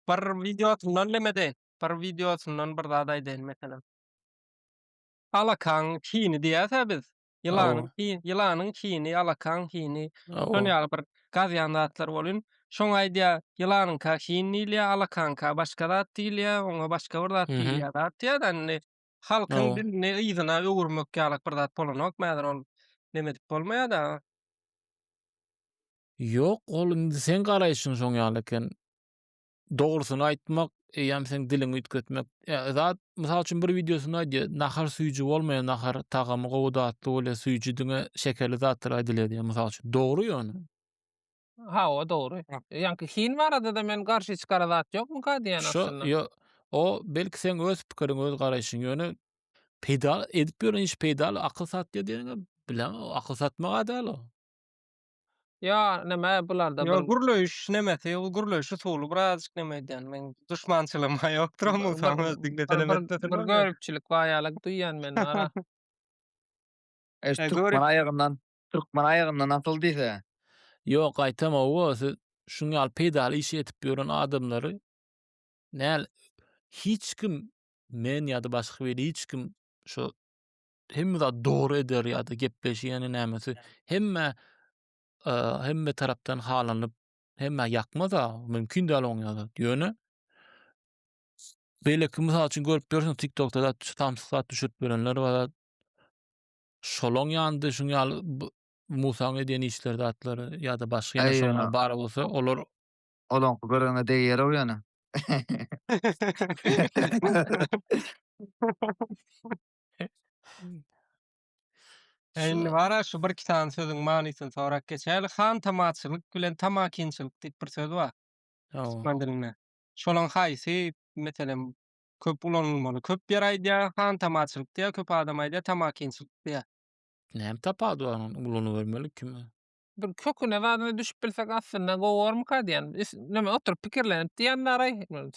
bir videosundan neme diýen, bir videosundan bir zat aýdyn meselem. Alakaň hini diýäse biz. Owa, Ýylanyň hini, alakaň hini. Şol owa. ýaly bir gazýan zatlar bolyn. Şoň aýdýar, ýylanyňka hini diýilýär, alakanka başga zat diýilýär, oňa başga bir zat Mhm. diýilýär. Zat diýär-de, halkyň Owa. dilini yzyna öwürmek ýaly bir zat bolanok, mäzir ol neme dip bolmaýar-da. Yok, ol indi sen garaýşyň şoň ýaly eken. Dogrusyny aýtmak, ýa-da sen diliňi üýtgetmek. Zat mysal üçin bir videosyny aýdýar, nahar suýjy bolmaýan nahar tagamy gowudatly bolýar, suýjy diňe şekerli zatlar aýdylýar diýär mysal üçin. Dogry ýöne. Ha, o dogry. Ýanky hin barada da men garşy çykara zat ýokmu ka diýen Şo aslında. yo o belki sen öz pikiriň, öz garaýşyň ýöne peýda edip ýören iş peýdal akyl satýar diýene bilen akyl satmaga däl o. Ya neme bularda Yo bir gürleýüş nemesi, ol gürleýüş usuly birazjyk neme diýen. Men duşmançylygym ýokdur ama sen öz diňlesem bir görüpçilik baýalyk duýýan men ara. Eş E, Türkmen görüp aýagyndan Türkmen aýygynda nasıl diýse. Ýok, aýtama o, siz şuňal peýdal iş etip ýören adamlary näl hiç kim men ýa-da başga biri hiç kim şo hemme zat dogry eder ýa-da gepleşýäni nämesi hemme hemme tarapdan halanyp hemme ýakmaz-a mümkin däl oň ýaly. Ýöne beýleki mysal üçin görüp durýarsyň TikTok'da da tamsyzat düşürip berenler bar. Şolaň ýandy şuňal Musaň edýän işler zatlary ýa-da başga ýene şoňal Aýýa, bar bolsa olar olanky görene diýýär o ýana. Endi şu bara şu bir kitan sözüň manysyny sorak geçäli. Han tamaçylyk bilen tamakinçilik diýip bir söz bar ýa türkmen dilinde. Şolaň haýsy meselem köp ulanylmaly. Köp ýer aýdýar han tamaçylyk diýär, köp adam aýdýar tamakinçilik diýär. näme tapady onuň ulanybermeli kimi? Bir köküne zada düşüp bilsek aslında gowurmyka diýen. Näme oturup pikirlenip diýenler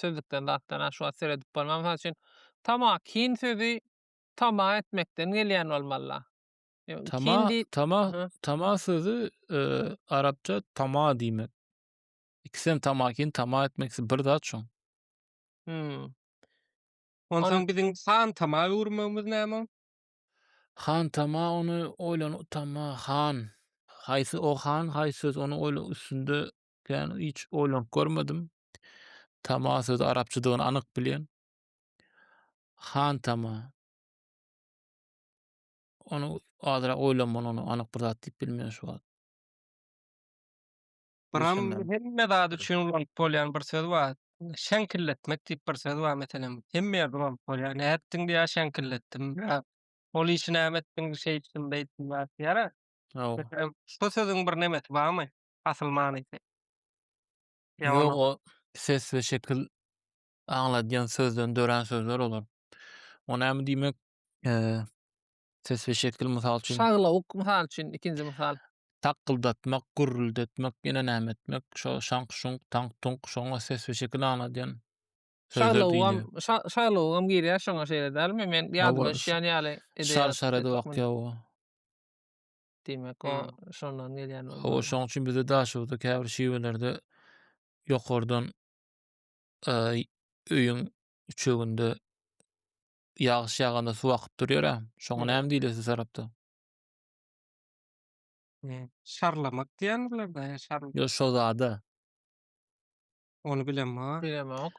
sözlükden zatdan aşwa seredip bolmam üçin tamakin sözi tama etmekden gelýän bolmaly. Kindi Hı, Tama sözü Arapça tama diýmek. İkisem tamakin tama etmeksi bir zat şoň. hmm. On Onsoň biziň han tama urmamyz näme? Han tama onu oýlanyp tama han. Haýsy o han, haýsy söz onu üstünde kän hiç oýlanyp görmedim. Tama sözü Arapçadygyny anyk bilýän. Han tama. Onu azra oýlanmaly onu anyk bir zat diýip bilmeýän şu an. Biram Düşünmem. hemme zat üçin ulanyp bolýan bir söz bar. Şeňkilletmek diýip bir söz bar meselem. Hemme ýerde ulanyp bolýar. Näetdiň diýär şeňkilletdim. Ya, ol işi näme etdiň şey için beýtdim bar. Ýok. Meselem, şu sözüň bir nemesi barmy? Asyl manysy. Ya Ýok onu o ses we şekil aňladýan sözden dören sözler olar. O näme diýmek? Eee, ses we şekil mysal üçin şaglawuk mysal üçin ikinji mysal. takyldatmak, gürrüldetmek, ýene näme etmek, şo şank şunk, tank tunk şoňa ses we şekil aňladýan sözler diýilýär. Şaglawugam girýär şoňa şeýle dälmi? Men ýadyma Hawa düşýän ýaly şar edebiyat şar ede etmek wagtya o. demek o hmm. şondan gelýän O bolmaly. şoň üçin bize daşywda käbir şiwelerde ýokardan öýüň üçeginde ýağış ýaganda su akyp durýar-a. Şoňa Hmm. näme diýilýär siz tarapda? Şarlamak diýenler da Yo şo zada. onu bilemma. Bilemok.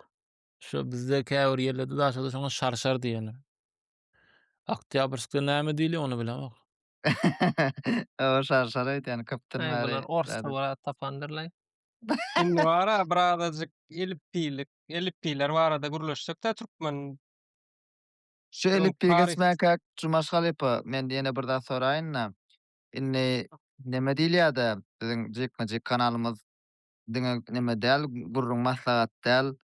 Şo bizde käbir ýerlerde daşywda şoňa şarşar diýenler. Oktýabrskda näme diýilýär onu bilemok. O şarşar aýdýan kapitän Ay Mary. bular orsta bola tapandyrlar. Indi bara birazajyk elippiler barada gürleşsek-de türkmen Şu ýol elipdiýe tarih geçmäkä Jumaş Halypa, men ýene bir daha soraýyn-na. Indi neme diýilýär-de biziň jekmejek kanalymyz diňe neme däl, gurrun maslahat däl,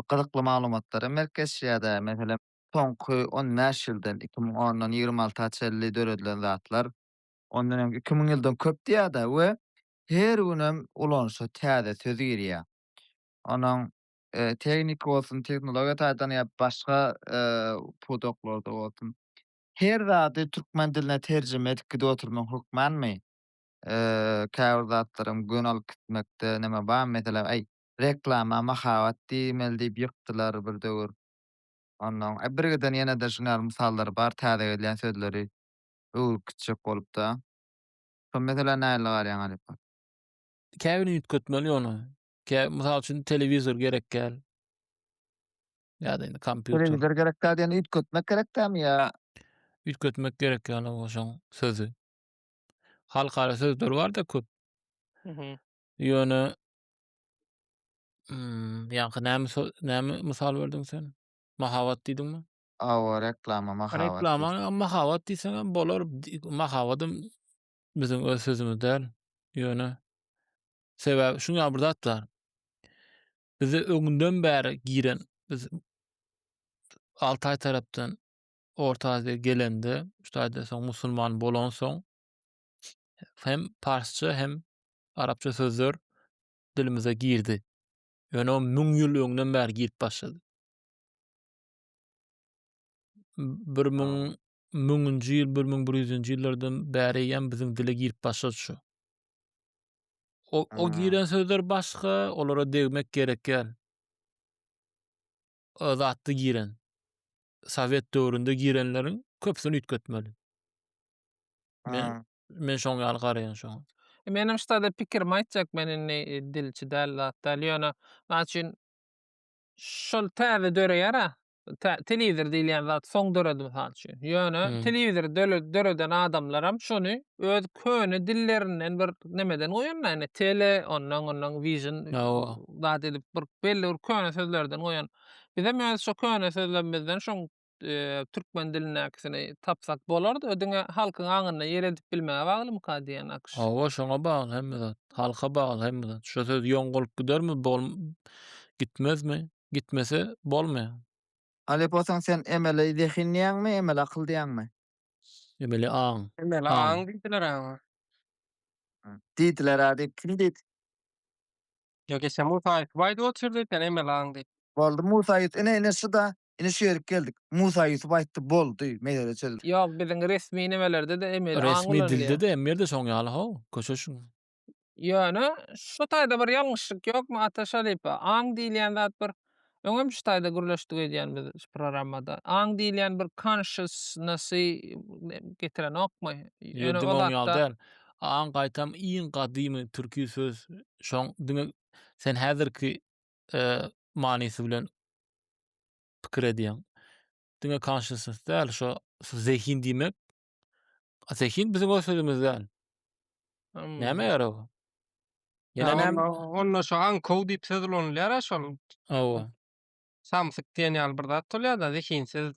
gyzykly maglumatlary merkezçiýär-de. Meselem, soňky 15 ýyldan 2010-dan 26 ýyly döredilen zatlar, ondan öňki 2000 ýyldan köp diýär-de we her günem ulanşa täze söz girýär. Onuň teknik bolsun, teknologiýa taýdan ýa başga podoklarda bolsun. Her zady türkmen diline terjime edip gide oturmak hukmanmy? Käbir zatlarym gönalyp gitmekde neme bar? Meselem, reklama, mahabat diýmeli diýip ýykdylar bir döwür. Ondan birgeden ýene-de şuňal mysallar bar, täze edilen sözleri kiçik bolup da. Şo mesela näle garýan Halypa? Käbir ýitgetmeli onu. Mysal üçin telewizor gerek gel. Ýa-da indi kompýuter. Telewizor gerek däl diýeni üýtgetmek gerekdämi ýa? Üýtgetmek gerek ýaly şoň sözü. Halkara sözler bar-da köp. Mhm. Ýöne ýa-da näme mysal berdiň sen? Mahabat diýdiňmi? Awa reklama, mahabat Reklama, diýsen. mahabat diýsen hem bolar. Mahabadym biziň öz sözümüz däl. Ýöne sebäbi şuňa bir zat bar. Bizi öňünden bäri giren, biz Altay tarapdan Orta Aziýa gelende, şaýda soň musulman bolan soň hem parsça hem arapça sözler dilimize girdi. Ýöne o 1000 ýyl öňden bäri girip başlady. A 1000-nji ýyl, 1100-nji ýyllardan bäri ýa biziň dile girip başlady. O Ha, giren sözler başga, olara degmek gerek gel. O zatdy giren. Sowet döwründe girenleriň köpsini üýtgetmeli. Men ha. men şoňa ýaly garaýan şoňa. Menim ştada pikirimi aýtjak men inni dilçi däl zat däl ýöne maçyn şol täze döreýär-ä. Telewizor diýilýän zat soň döredi mysal üçin. Ýöne Hmm. telewizor döreden adamlaram şonu öz köne dillerinden bir nemeden goýanlar. Yani tele, ondan vision Ýa, zat edip bir belli bir köne sözlerden goýan. Bizem ýöne şo köne sözlerimizden şoň türkmen dilinäkisini tapsak bolardy. Ödüňe halkyň aňyna ýer edip bilmäge baglymy ka diýen akş. hawa şoňa bagly hemme zat. Halka bagly hemme zat. Şo söz ýoňgolyp gidermi, gitmezmi? Gitmese bolmaýar. Ali bolsaň sen emele zehinliýärmi, emele akyldyýarmy? Emeli aň. Emel Aň. aň diýdiler aňa. Diýdiler adi, kim diýdi? Ýa geçen Musa Aýtbaý da oturdy, sen emel aň diýdi. Boldy Musa Ýusuf, ine şuda, ine şu ýerge geldik. Musa Ýusuf aýtdy, boldy, meýle çöldü. Ýok, biziň resmi nimelerde de emel aň Resmi bolan dilde diýer. de emmerde şoň ýaly haw. Köşeşiň. Ýöne şu taýda bir ýalňyşlyk ýokmy Ataş Alypa? Aň diýilýän zat bir öňem şu taýda gürleşdik edýän biz programmada. Aň diýilýän bir consciousnessy getiren okmy? Ýöne Ýerdiň o oň ýaly zatda däl. Aň gaýtam iň gadymy türki söz şoň diňe sen häzirki manysy bilen pikir edýän. Diňe consciousness däl, şo zehin diýmek. Zehin biziň öz sözümiz däl. Näme ýarar o? Ha, Ýene näme? onda şo aň kow diýip sözlenilýär şol. Owa. Samsyk diýen ýaly bir zat bolýar da, zehinsiz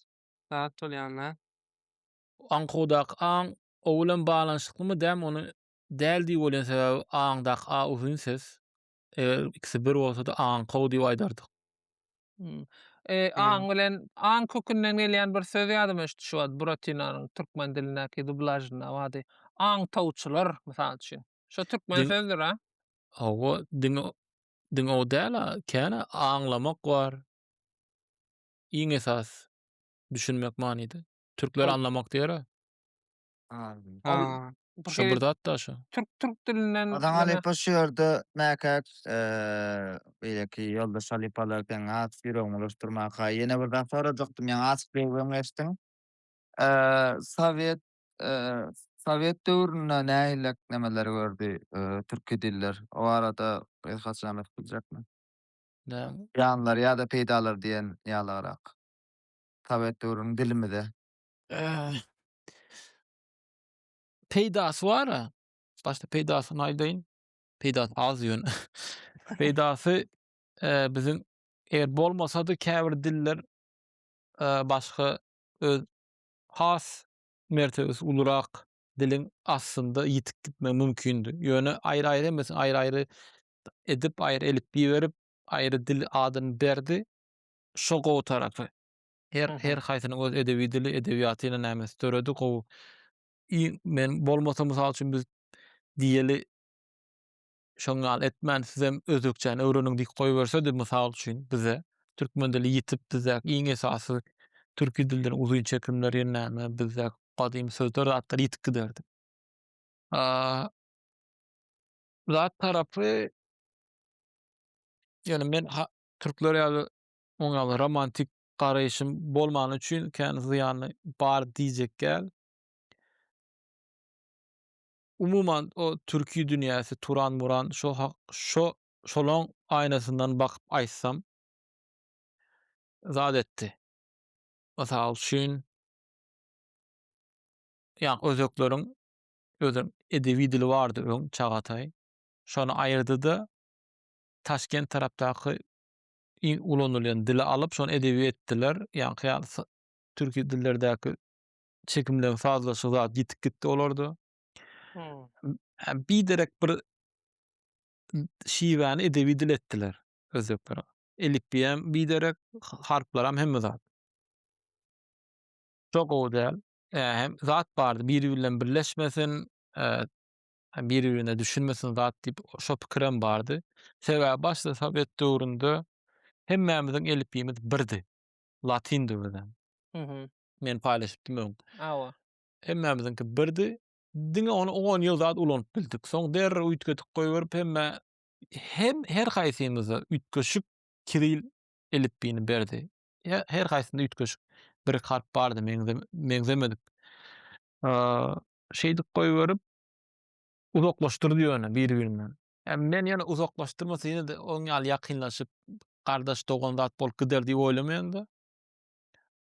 zat bolýan-da. Ankodak aň o bilen balanşyklymy däm ony däl diýip bolýan sebäbi aňdak a uzun ses. İkisi bir bolsa da ankow diýip aýdardyk. Hmm. Hmm. Aň bilen aň kökünden gelýän bir söz ýadyma düşdi şu Buratinanyň türkmen dilinäki dublażyna wady. Aň tawçylar mysal üçin. Şo türkmen Diň sözdür ha? Owa diň o däl käne aňlamak bar. Iň esas düşünmek manydy. Türkler Ol anlamak diýer. ol Ha. bir Şo bir kere zat da şo. Türk dilinden Odan ýöne Alypa şu ýerde näkäk beýleki ýoldaş Alypalar bilen atyp ýöňleşdirmäkä ýene bir zat sorajakdym, ýa açyk beýleňeşdiň. Sowet Sowet döwründe nähilek nemeler gördi türki diller. O arada haçan bilecekmi? Näme? Ýanlar ýa-da peýdalar diýen ýalyrak. Sowet döwrüniň dilimide. Peýdasy bar. Başda peýdasyny aýdaýyn. Peýdasy az ýön. Peýdasy biziň eger bolmasa da käbir diller başga öz has mertebesi ulurak dilin aslında yitip gitme mümkündü. Ýöne aýry-aýry emes, aýry-aýry edip, aýry elipbi berip, aýry dil adyny berdi. Şo gowy tarapy. Hı hı. Her haýsynyň öz edebi dili, edebiýatyna nämesi töredi gowy. Men bolmasa mysal üçin biz diýeli şoňal etmän sizem özükçän öwreniň dik goýberse-de mysal üçin bize türkmen dili yitip bize iň esasy türki dilleri uzun çekimleri näme bize gadym sözler atlar yitip giderdi. Aa, zat tarapy ýöne men türkler ýaly oňaly romantik garaýşym bolmany üçin kän zyýany bar diýjek gel. Umuman o türki dünýäsi Turan Muran şolaň aýnasyndan bakyp aýtsam zat etdi. Mysal üçin ýa özökleriň özüň edebi dili bardy öň Çagataj. Şonu aýyrdy-da Taşkent tarapdaky ulanylýan dili alyp şonu edebi etdiler. Ýa-ni ýaly türki dillerdäki çekimleň fazlasy zat ýitip gitdi olardy. Hmm. Biderek bir şiwäni edebi dil etdiler özökler. Elipbiýem biderek, harflaram hemme zat. Çok o däl. Hem zat bardy, biri bilen birleşmesin, biri-birine düşünmesin zat diýip şo pikirem bardy. Sebäbi başda Sowet döwründe hemmämiziň elipbimiz birdi. Latin dilinden. Hı hı. men paýlaşyp diýmegim. Awa. Hemmemizinki birdi. Diňe onu 10 ýyl zat ulanyp bildik. Soň derre üýtgedik goýberyp her haýsymyza üýtgeşik Kiril elipbini berdi. Her haýsynda üýtgeşik bir harp bardy, meňzemedik. Şeýdik goýberyp uzaklaşdyrdy ýöne bir-birinden. Men ýene uzaklaşdyrmasa ýene-de oň ýaly ýakynlaşyp gardaş dogan zat bolup gider diýip oýlamaýan-da.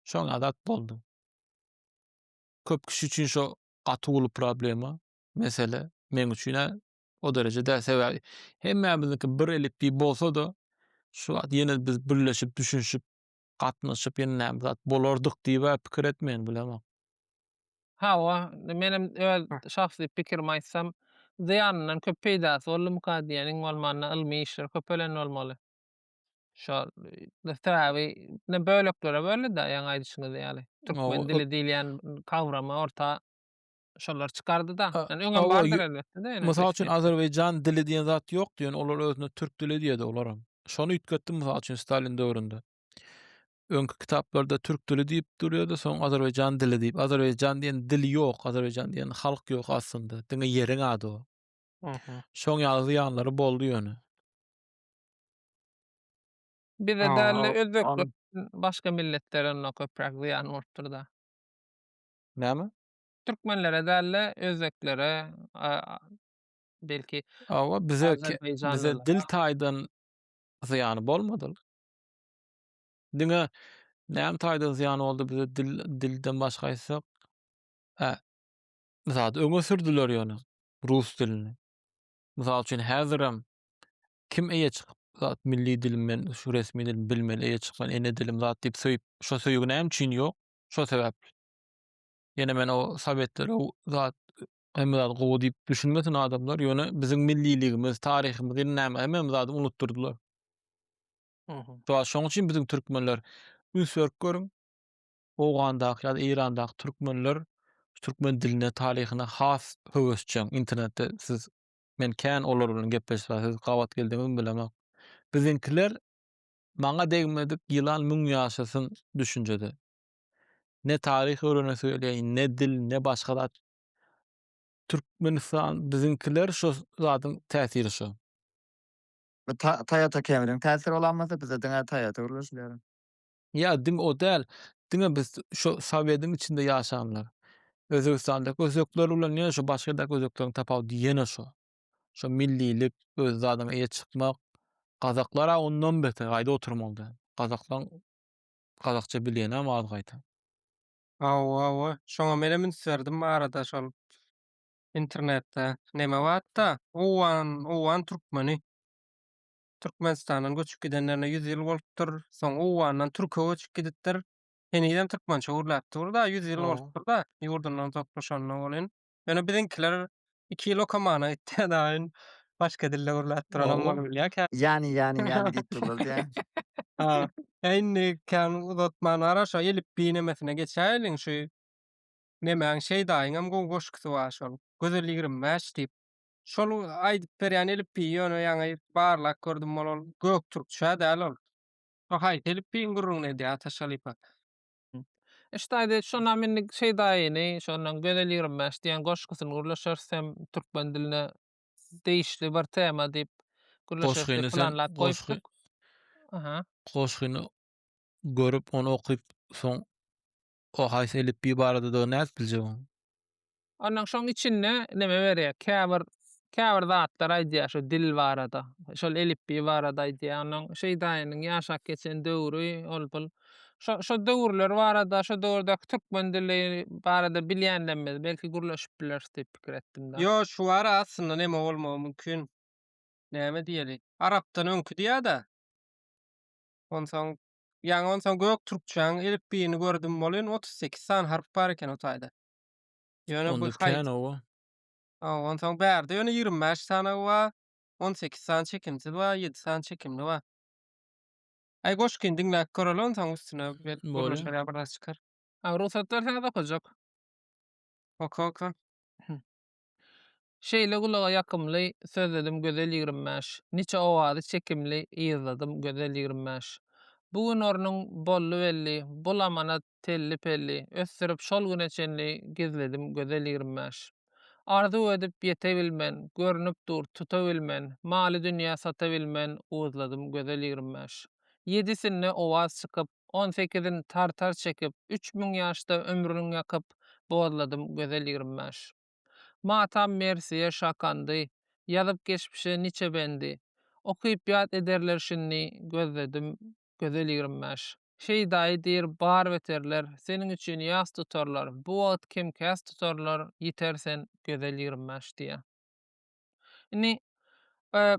Şoňa zat boldy. Köp kişi üçin şo gaty uly problema, mesele. Men üçin o derejede sebäbi. Hemmämizniki bir elipbi bolsa-da, şu wagt ýene biz birleşip, düşünşip, gatnaşyp ýene näme zat bolardyk diýip pikir etmeýän bilemok. Hawa, menem öwel şahsy pikirim aýtsam, zyanyndan köp peýdasy bolmaka diýeniň bolmanyna ilmi işler köpelen bolmaly. Şo sebäbi ne böleklere bölündi ýaňy aýdyşyňyz ýaly. Türkmen O dili diýilen kavramy orta şolar çykardy da. A Yani öňem awa bardyr elbetde de ýene Mysal üçin beş-10 Azerbaýjan dili diýen zat ýok diýen, olar özüne türk dili diýedi olaram. Şonu üýtgetdim mysal üçin Stalin döwründe. Öňkü kitaplarda türk dili diýip durýardy, soň Azerbaýjan dili diýip. Azerbaýjan diýen dil ýok, Azerbaýjan diýen halk ýok aslynda. Diňe ýeriň ady o. Mhm. Şoň ýaly ýanlary boldy ýöne. Bize däli Aa, özbekler on başga milletler onunla köpräk zyan bolupdyr da. Näme? Türkmenlere däli özbeklere belki Awa bize dil Azerbaýjanlylara. taýdan zyany bolmadyl. Diňe näme taýdan zyany boldy bize dilden başgaýsak? Zat öňe sürdüler ýöne rus dilini. Mysal üçin häzirem kim eýe çykyp zat milli dilim men şu resmi dilim bilmeli eýe çykman ene dilim zat diýip söýüp şo söýügi näme üçin ýok? Şo sebäp. Ýene men o sowetler o zat hemme zat gowy diýip düşünmesin adamlar ýöne biziň milliligimiz, taryhymyz ine näme hemmem zat unutdurdylar. Mhm. Şoň üçin biziň türkmenler ünsürk görüň, Ogandaky ýa-da Irandaky türkmenler türkmen diline, taryhyna has höwesçiň. Internetde siz men kän olar bilen gepleşýärsiz, gabat geldiňizmi bilemok. Biziňkiler maňa degmedik ýylan müň ýaşasyn düşünjede. Ne taryh öwrene söyleýin, ne dil, ne başga zat. Türkmenistan biziňkiler şo zadyň täsiri şo. Toyota Camry'ň täsiri bolanmasa bize diňe Toyota gurulýar. Ya diň o däl. Diňe biz şo Sowetiň içinde ýaşanlar. Özbegistandaky özekler bilen ýene şo başga da özeklerini tapawdy ýene şo. Şo millilik, öz zadyna eýe çykmak. Gazaklara ondan beter gaýda oturmaldy. Gazaklar Gazakça bilýän az gaýta. Awa. Şoňa menem ünsürdim arada şol internetde. Näme wagtda? Owan türkmeni. Türkmenistanyň göçüp gidenlerine 100 ýyl bolupdyr. Soň Owandan Türkiýe göçüp gidipdir. Henidem türkmençe gurulapdyr da 100 ýyl O. bolupdyr da ýurdundan uzaklaşanyna bolyn. Ýöne biziňkiler 2 ýyl okamana gitdi daýyn başga dilde gurulapdyran O. bolýar. Yani diýip durlar diýe. Ha. Indi kan uzatmany araşa gelip binemesine geçäýin şu nemäň şey daýyňam gowy goşgusy bar şol. Gözellik 25 diýip. Şol aýdyp berýän elip ýöne ýaňy barlak gördüm bolal. Gök türkçe däl ol. O hay elip biň gurrun edýär taşalypa. İşte aýdy şondan menlik şey daýyny, şondan gözel 25 diýen goşgusyny gurulaşarsam türkmen diline değişli bir tema diýip gurulaşarsy Goşgyny sen planlap goýupdyk. Aha. goşgyny görüp onu okyp soň o haýsy elipbi barada da näs biljegin? Ondan şoň içinde neme berýär? Käbir zatlar aýdýar şu dil barada. Şol elipbi barada aýdýar. Onuň şey daýynyň ýaşap geçen döwri ol bul. Şo döwürler barada, şo döwürdäki türkmen dili barada bilýänlemez. Belki gurulaşyp biler diýip pikir etdim da. Yo şu ara aslında näme bolmagy mümkin. Näme diýeli? Arapdan öňkü diýär-de. Onsoň gök türkçäň elipbini gördüm bolyn 38 san harf bar eken o taýda. Ýöne bu Onda haýt. kän o. Onsoň bärde ýöne 25 sana wa 18 san çekimsiz wa 7 san çekimli wa. Ay goşgyn diňläp görelen soň üstüne bir Bolýar. gurulşar ýabaraz çykar. Ha, ruhsat berseniz okajak. Oka. Şeýle gulaga ýakymly sözledim gözel 25. Niçe owady çekimli ýyzladym gözel 25. Bugün ornun bollu belli, bulamana telli pelli, össürüp şol güneçenli gizledim gözel 25. Arzu edip yete bilmen, görünüp dur tuta bilmen, mali dünya sata bilmen, uzladım gözel 25. 7'sinde ovaz çıkıp, 18'in tartar çekip, 3000 yaşta ömrünü yakıp, bozladım gözel 25. Matam Mersiye şakandy, ýazyp geçmişe niçe bendi. Okuyup ýat ederler şinni, gözledim gözel 25. Şeýdaý diýir bar beterler, seniň üçin ýas tutarlar. Bu wagt kim käs tutarlar, ýitersen gözel 25 diýär. Ini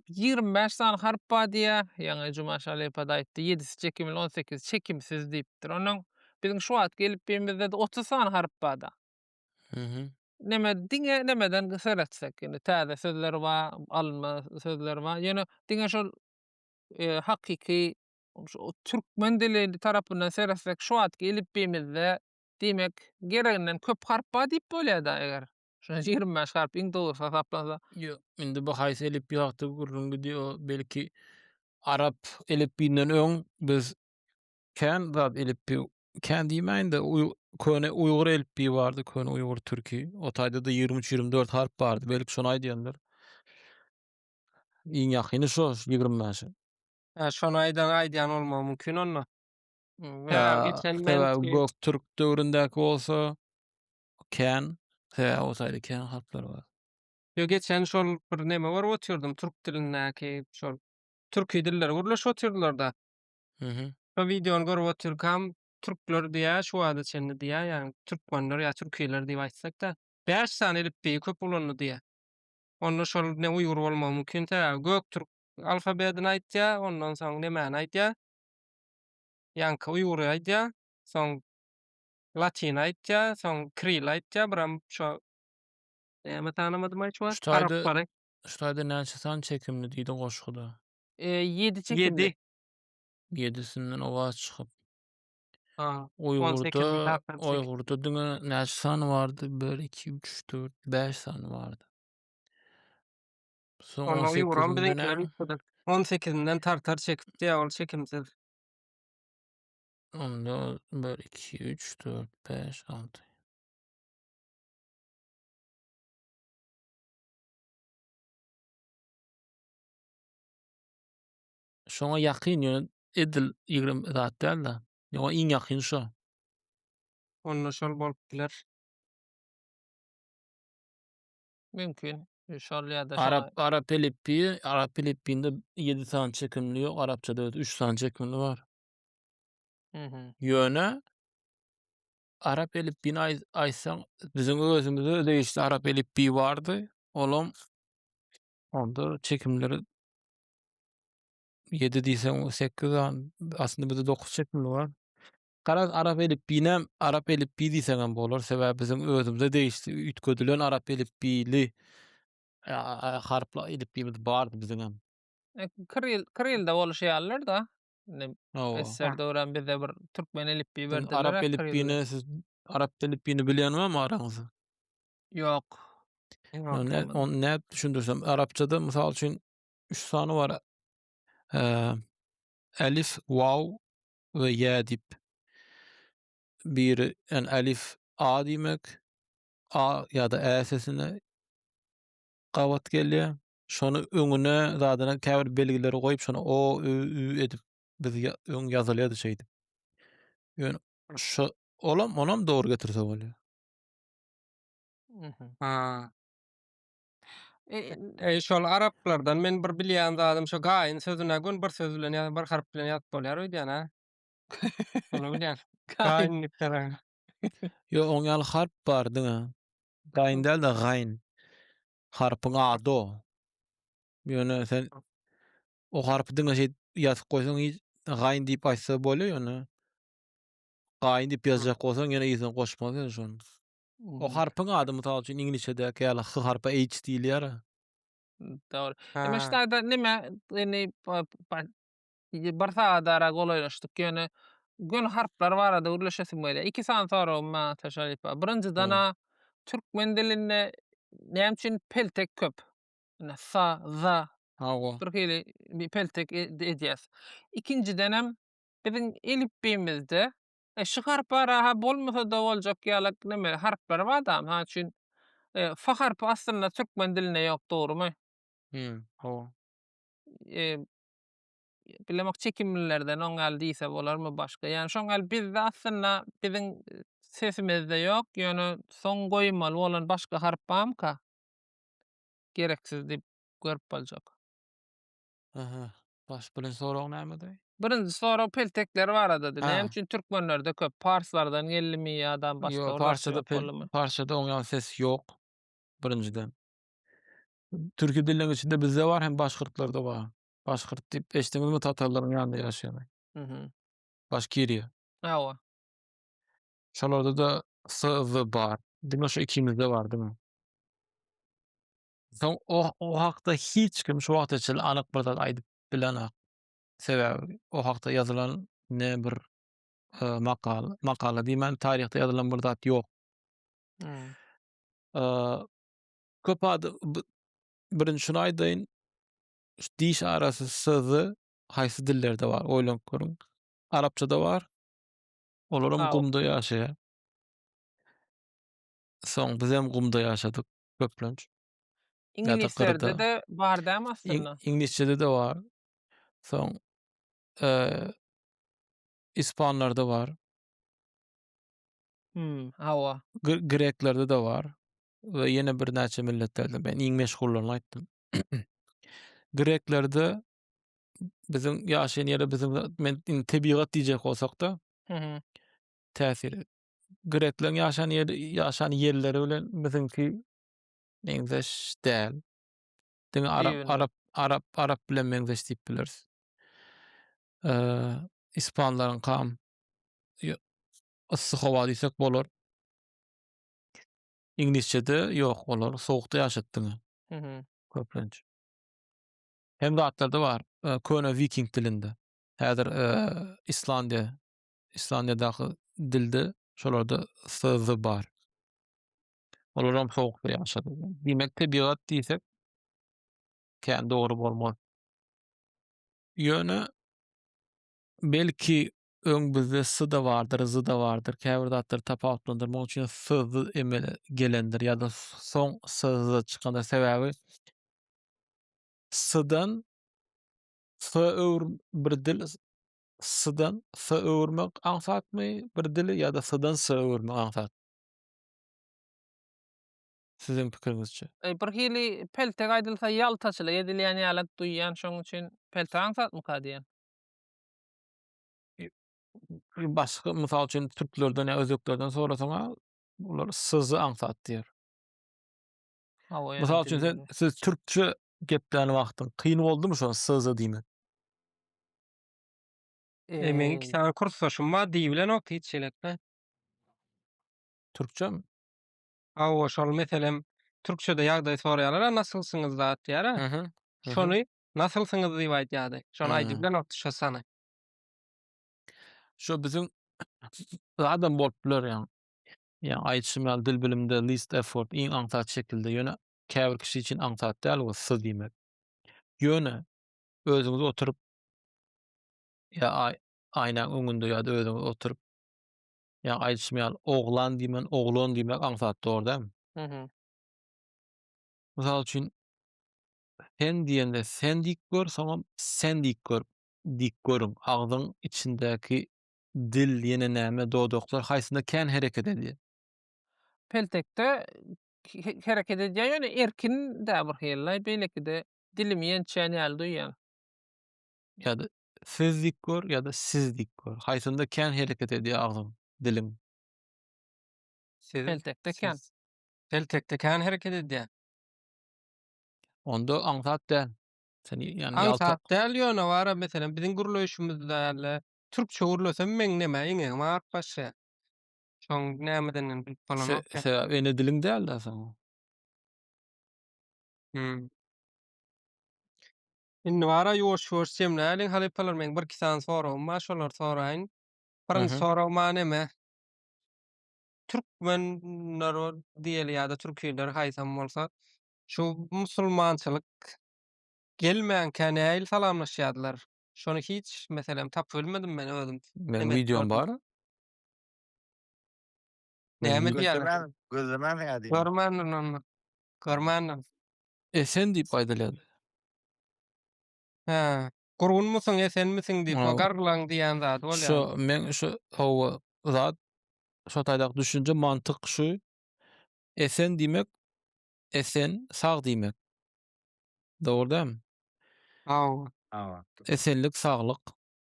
25 sany harpa diýär, ýa-ni Jumaşaly epada aýtdy, 7'si çekimli, 18 çekimsiz diýipdir. Onuň biziň şu wagt gelip birimizde de 30 sany harpada. Hı hı. Nemeden seretsek, indi täze sözler ba, alınma sözler ba. Ýöne diňe şol hakyky şu türkmen dili tarapyndan seretsek şu wagt gelip birimizde diýmek gereginden köp harpa diýip bolýar-da eger. Şuna 25 harp iň dogry hesaplansa. Yo, indi bu haýsy elipbi hakda gurrungy diýo, belki Arap elipbinden öň biz kän zat elipbi kän diýmeýin-de köne Uýgur elipbi bardy, köne Uýgur türki. O taýda da 23-24 harp bardy. Belki şonu aýdýanlar. Iň ýakyny şo 25. Şonu aýdýan bolmagy mümkin onda. Ya Ya, geçen men sebäbi Göktürk döwründäki bolsa kän, o taýda kän harplar bar. geçen şol bir neme görüp oturdum türk dilindäki şol türki dilleri gürleşip otyrdylar da. Hı hı. O videonu görüp oturkam türkler diýär, şu wada çenli diýär, ýani türkmenler ýa türkiler diýip aýtsak da 5 sany elipbi köp bolanly diýär. Onda şol ne Uýgur bolmagy mümkin Göktürk alfabetini aýtýar, ondan soň nemäni aýtýar? Ýanky Uýgur aýtýar, soň latin aýtýar, soň kiril aýtýar, biram şo näme tanamadym aýtýar? Şu taýda Arap bary. şu taýda näçe san çekimli diýdi goşguda. 7 çekimli. 7. 7'sinden owaz çykyp Ha, 18'lik Uýgurda harfler çek. Uýgurda diňe näçe sany bardy? 1, 2, 3, 4, 5 sany bardy. Soň Onda Uýguram 18'inden biziňkiler ýitdi. 18'inden tartar çekip diýär, ol çekimsiz. onda 1, 2, 3, 4, 5, 6. Şoňa ýakyn ýöne edil 20 zat däl-de. Ýa iň ýakyn şo. Onda şol bolup biler. Mümkin. Şol ýa-da Arap elipbinde 7 san çekimli ýok, Arapçada 3 san çekimli bar. Mhm. Ýöne Arap elipbini aýsaň biziň özümizde değişli Arap elipbi bardy. Olam onda çekimleri 7 diýsem 8 an, aslında bizde 9 çekimli bar. Garaz Arap elipbi diýsem hem bolar, sebäbi biziň özümizde değişli üýtgedilen Arap elipbili harpla elipbimiz bardy biziň hem. Kiril de boluşýarlar da. Ne Owa. eserde ören bize bir türkmen elipbi Arap berdiler. elipbini siz Arap elipbini bilýänmi araňyzda? Yok. Ýok, On näp düşündirsem Arapçada mysal üçin 3 sany bar. Elif, waw we ýa dip. Biri elif a diýmek, a ýa-da ä sesine gawat gelýär. Şonu öňüne zadyna käbir belgileri goýup şonu o, ü edip bizge öň ýazylýardy şeýdi. Ýöne şo onam dogry getirse bolýar. Mhm. Ha. E, Şol araplardan men bir bilýän zadym şo gaýyn sözüne gün bir söz bilen ýa bir harp bilen ýazyp bolýar öýdýän ha. Onu bilýän. Gaýyn. Gaýyn diýipler. Yo oň ýaly harp bar diňe. Gaýyn däl-de gaýyn. Harpyň ady o. Ýöne sen o harpy diňe şey ýazyp goýsaň gaýyn diýip aýtsa bolýar ýöne. Gaýyn diýip ýazjak bolsaň ýene ýygyň goşmaz ýa şonu. O harpyň ady mysal üçin ingilisçede ýaly H harpy H diýilýär. Doğru. Ama Ha. işte da nime yani barsa dara golaylaştık yani gün harplar var da urlaşasın böyle. 2 saat sonra ma teşarifa. Birinci dana Türkmen dilinde nämçin peltek köp. Sa, za, Ha o. Türkiye'li bir peltek ediyas. İkinci dönem Biziň ilipbimizde şu harplar ha bolmasa da boljak ýaly neme harplar barda. Ha üçin fa harpy aslynda türkmen diline ýok, dogrumy? Hawa. Eee, bilemek çekimlilerden oňal diýse bolarmy başga? Ýani şoňal bizde aslynda biziň sesimizde ýok, ýöne soň goýmaly bolan başga harp barmyka? Gereksiz diýip görüp boljak. Aha. Birinji soragyň nämedir? Birinji sorag peltekler barada näme Ha. üçin türkmenlerde köp parslardan gelimi ýa-da başga Yo, bir narsa ýok bolamy? parçada oňal ses ýok. Birinciden. Türki diliniň içinde bizde var hem başgyrtlarda bar. Başgyrt diýip eşdiňizmi tatarlaryň ýanynda ýaşaýan. Mhm. Başkiriýa. Hawa. Şolarda da SZ bar. Diňe şo ikimizde bar, diňmi? Soň o hakda hiç kim şu wagtça anyk bir zat aýdyp bilenok. Sebäbi o hakda ýazylan ne bir makala diýmän taryhda ýazylan bir zat ýok. Hmm. Köp birinji şunu aýdyn, diş arasy SZ haýsy dillerde bar? Oýlanyp görüň. Arapçada bar. Olaram Hawa. gumda ýaşaýar. Soň biz hem gumda ýaşadyk köplenç. Ýa-da İngilislerde gyrda. de bar dämi aslynda? İnglisçede de bar. Soň eee ispanlarda bar. Hawa. Greklerde de bar. We ýene bir näçe milletlerde. Ben iň meşhullaryny aýtdym. Greklerde bizim ýaşaýan ýere bizim men tebigat diýjek bolsak-da Mhm. täsiri. Grekleriň ýaşaýan ýerleri bilen bizimki meňzeş däl. Diňe Arap Diýbildim. Arap Arap Arap bilen meňzeş diýip bileriz. İspanlaryň kam yssyk howa diýsek bolar. İnglisçede ýok bolar. Sowukda ýaşatdyň Mhm. köplenç. Hem de atlarda var. Köne Viking dilinde. Häzir Islandiýadaky dilde şolarda SZ bar. Olaram sowukda ýaşady. Diýmek tebigat diýsek kän dogry bolmaz. Ýöne belki öň bizde S da bardyr, Z da bardyr. Käbir zatlar tapawutlandyrmak üçin SZ emele gelendir ýa-da soň SZ çykanda sebäbi S-dan S bir dil S-dan S öwürmek aňsatmy bir dili ýa-da S-dan S öwürmek aňsat. Siziň pikiриňizçe? Bir hili peltek aýdylsa ýaltaçyla edilýän ýaly duýýan, şoň üçin peltek aňsatmyka diýen. Başga mysal üçin türklerden ýa özbeklerden sorasaňa ular S-zy aňsat diýer. Hawa ýa Mysal üçin siz türkçe gepläni wagtyň kyn boldumy şo S-zy diýmek? Men 2 tane kursdaşym bar, diýbilenok hiç çelekde. Türkçemi? Hawa şol meselem türkçede ýagdaý soraýarlar, nasylsyňyz zat diýär. Hı. Şonu nasylsyňyz diýip aýdýardy. Şonu Hı. aýdyplenok şo sany. Şo biziň adam bolup biler ýa. Ya aýtşymal dil biliminde least effort iň aňsat şekilde ýöne käbir kişi için aňsat däl bu S diýmek. Ýöne özüňiz oturup ya aýnaň öňünde ýa-da özüňiz oturup ya aýtşymal oglan diýmen, oglon diýmek aňsat dogry dämi? Mhm. Mysal üçin sen diýende sen diýip gör, soňra sen diýip gör. Diýip görüň. Agzyň içindäki dil ýene näme dodoklar haýsynda kän hereket edýär. Peltekde hereket edýän ýöne erkin dä bir hili, beýleki-de dilimi ýençän ýaly duýýan. Ya da siz diýip gör ýa-da siz diýip gör. Haýsynda kän hereket edýär agzyň, diliň. Peltekde kän. Peltekde kän hereket edýär. Onda aňsat däl. Sen ýani ýalta Aňsat däl ýöne bara meselem biziň gurulýşymyzda türkçe gurulsam meň näme iňiň bar başga. Şoň nämeden bilip bolanok. sebäbi ene diliň däl da sen. Indi bara ýuwaş-ýuwaş jemläliň halypalar meň bir iki sany soragym bar, şolar soraýyn. Birinji soragym näme? Türkmenler diýeli ýa-da türkiler haýsam bolsa, şu musulmançylyk gelmän kän näil salamlaşýardylar? Şonu hiç meselem tap bilmedim ben özüm. Men Demet videom gördüm. bar. Men Näme vi diýerler? Gözlemem ýa-da. Görmändim onu. Görmändim. esen diýip aýdylýar. He. Gurgun musyň, esen misin diýip o Aw, garglaň diýen zat şo bolýar. men şu hawa zat şo taýdak düşünje mantyk şu. Esen diýmek, esen sag diýmek. Dogry dämi? Aw. Awa. Esenlik, saglyk.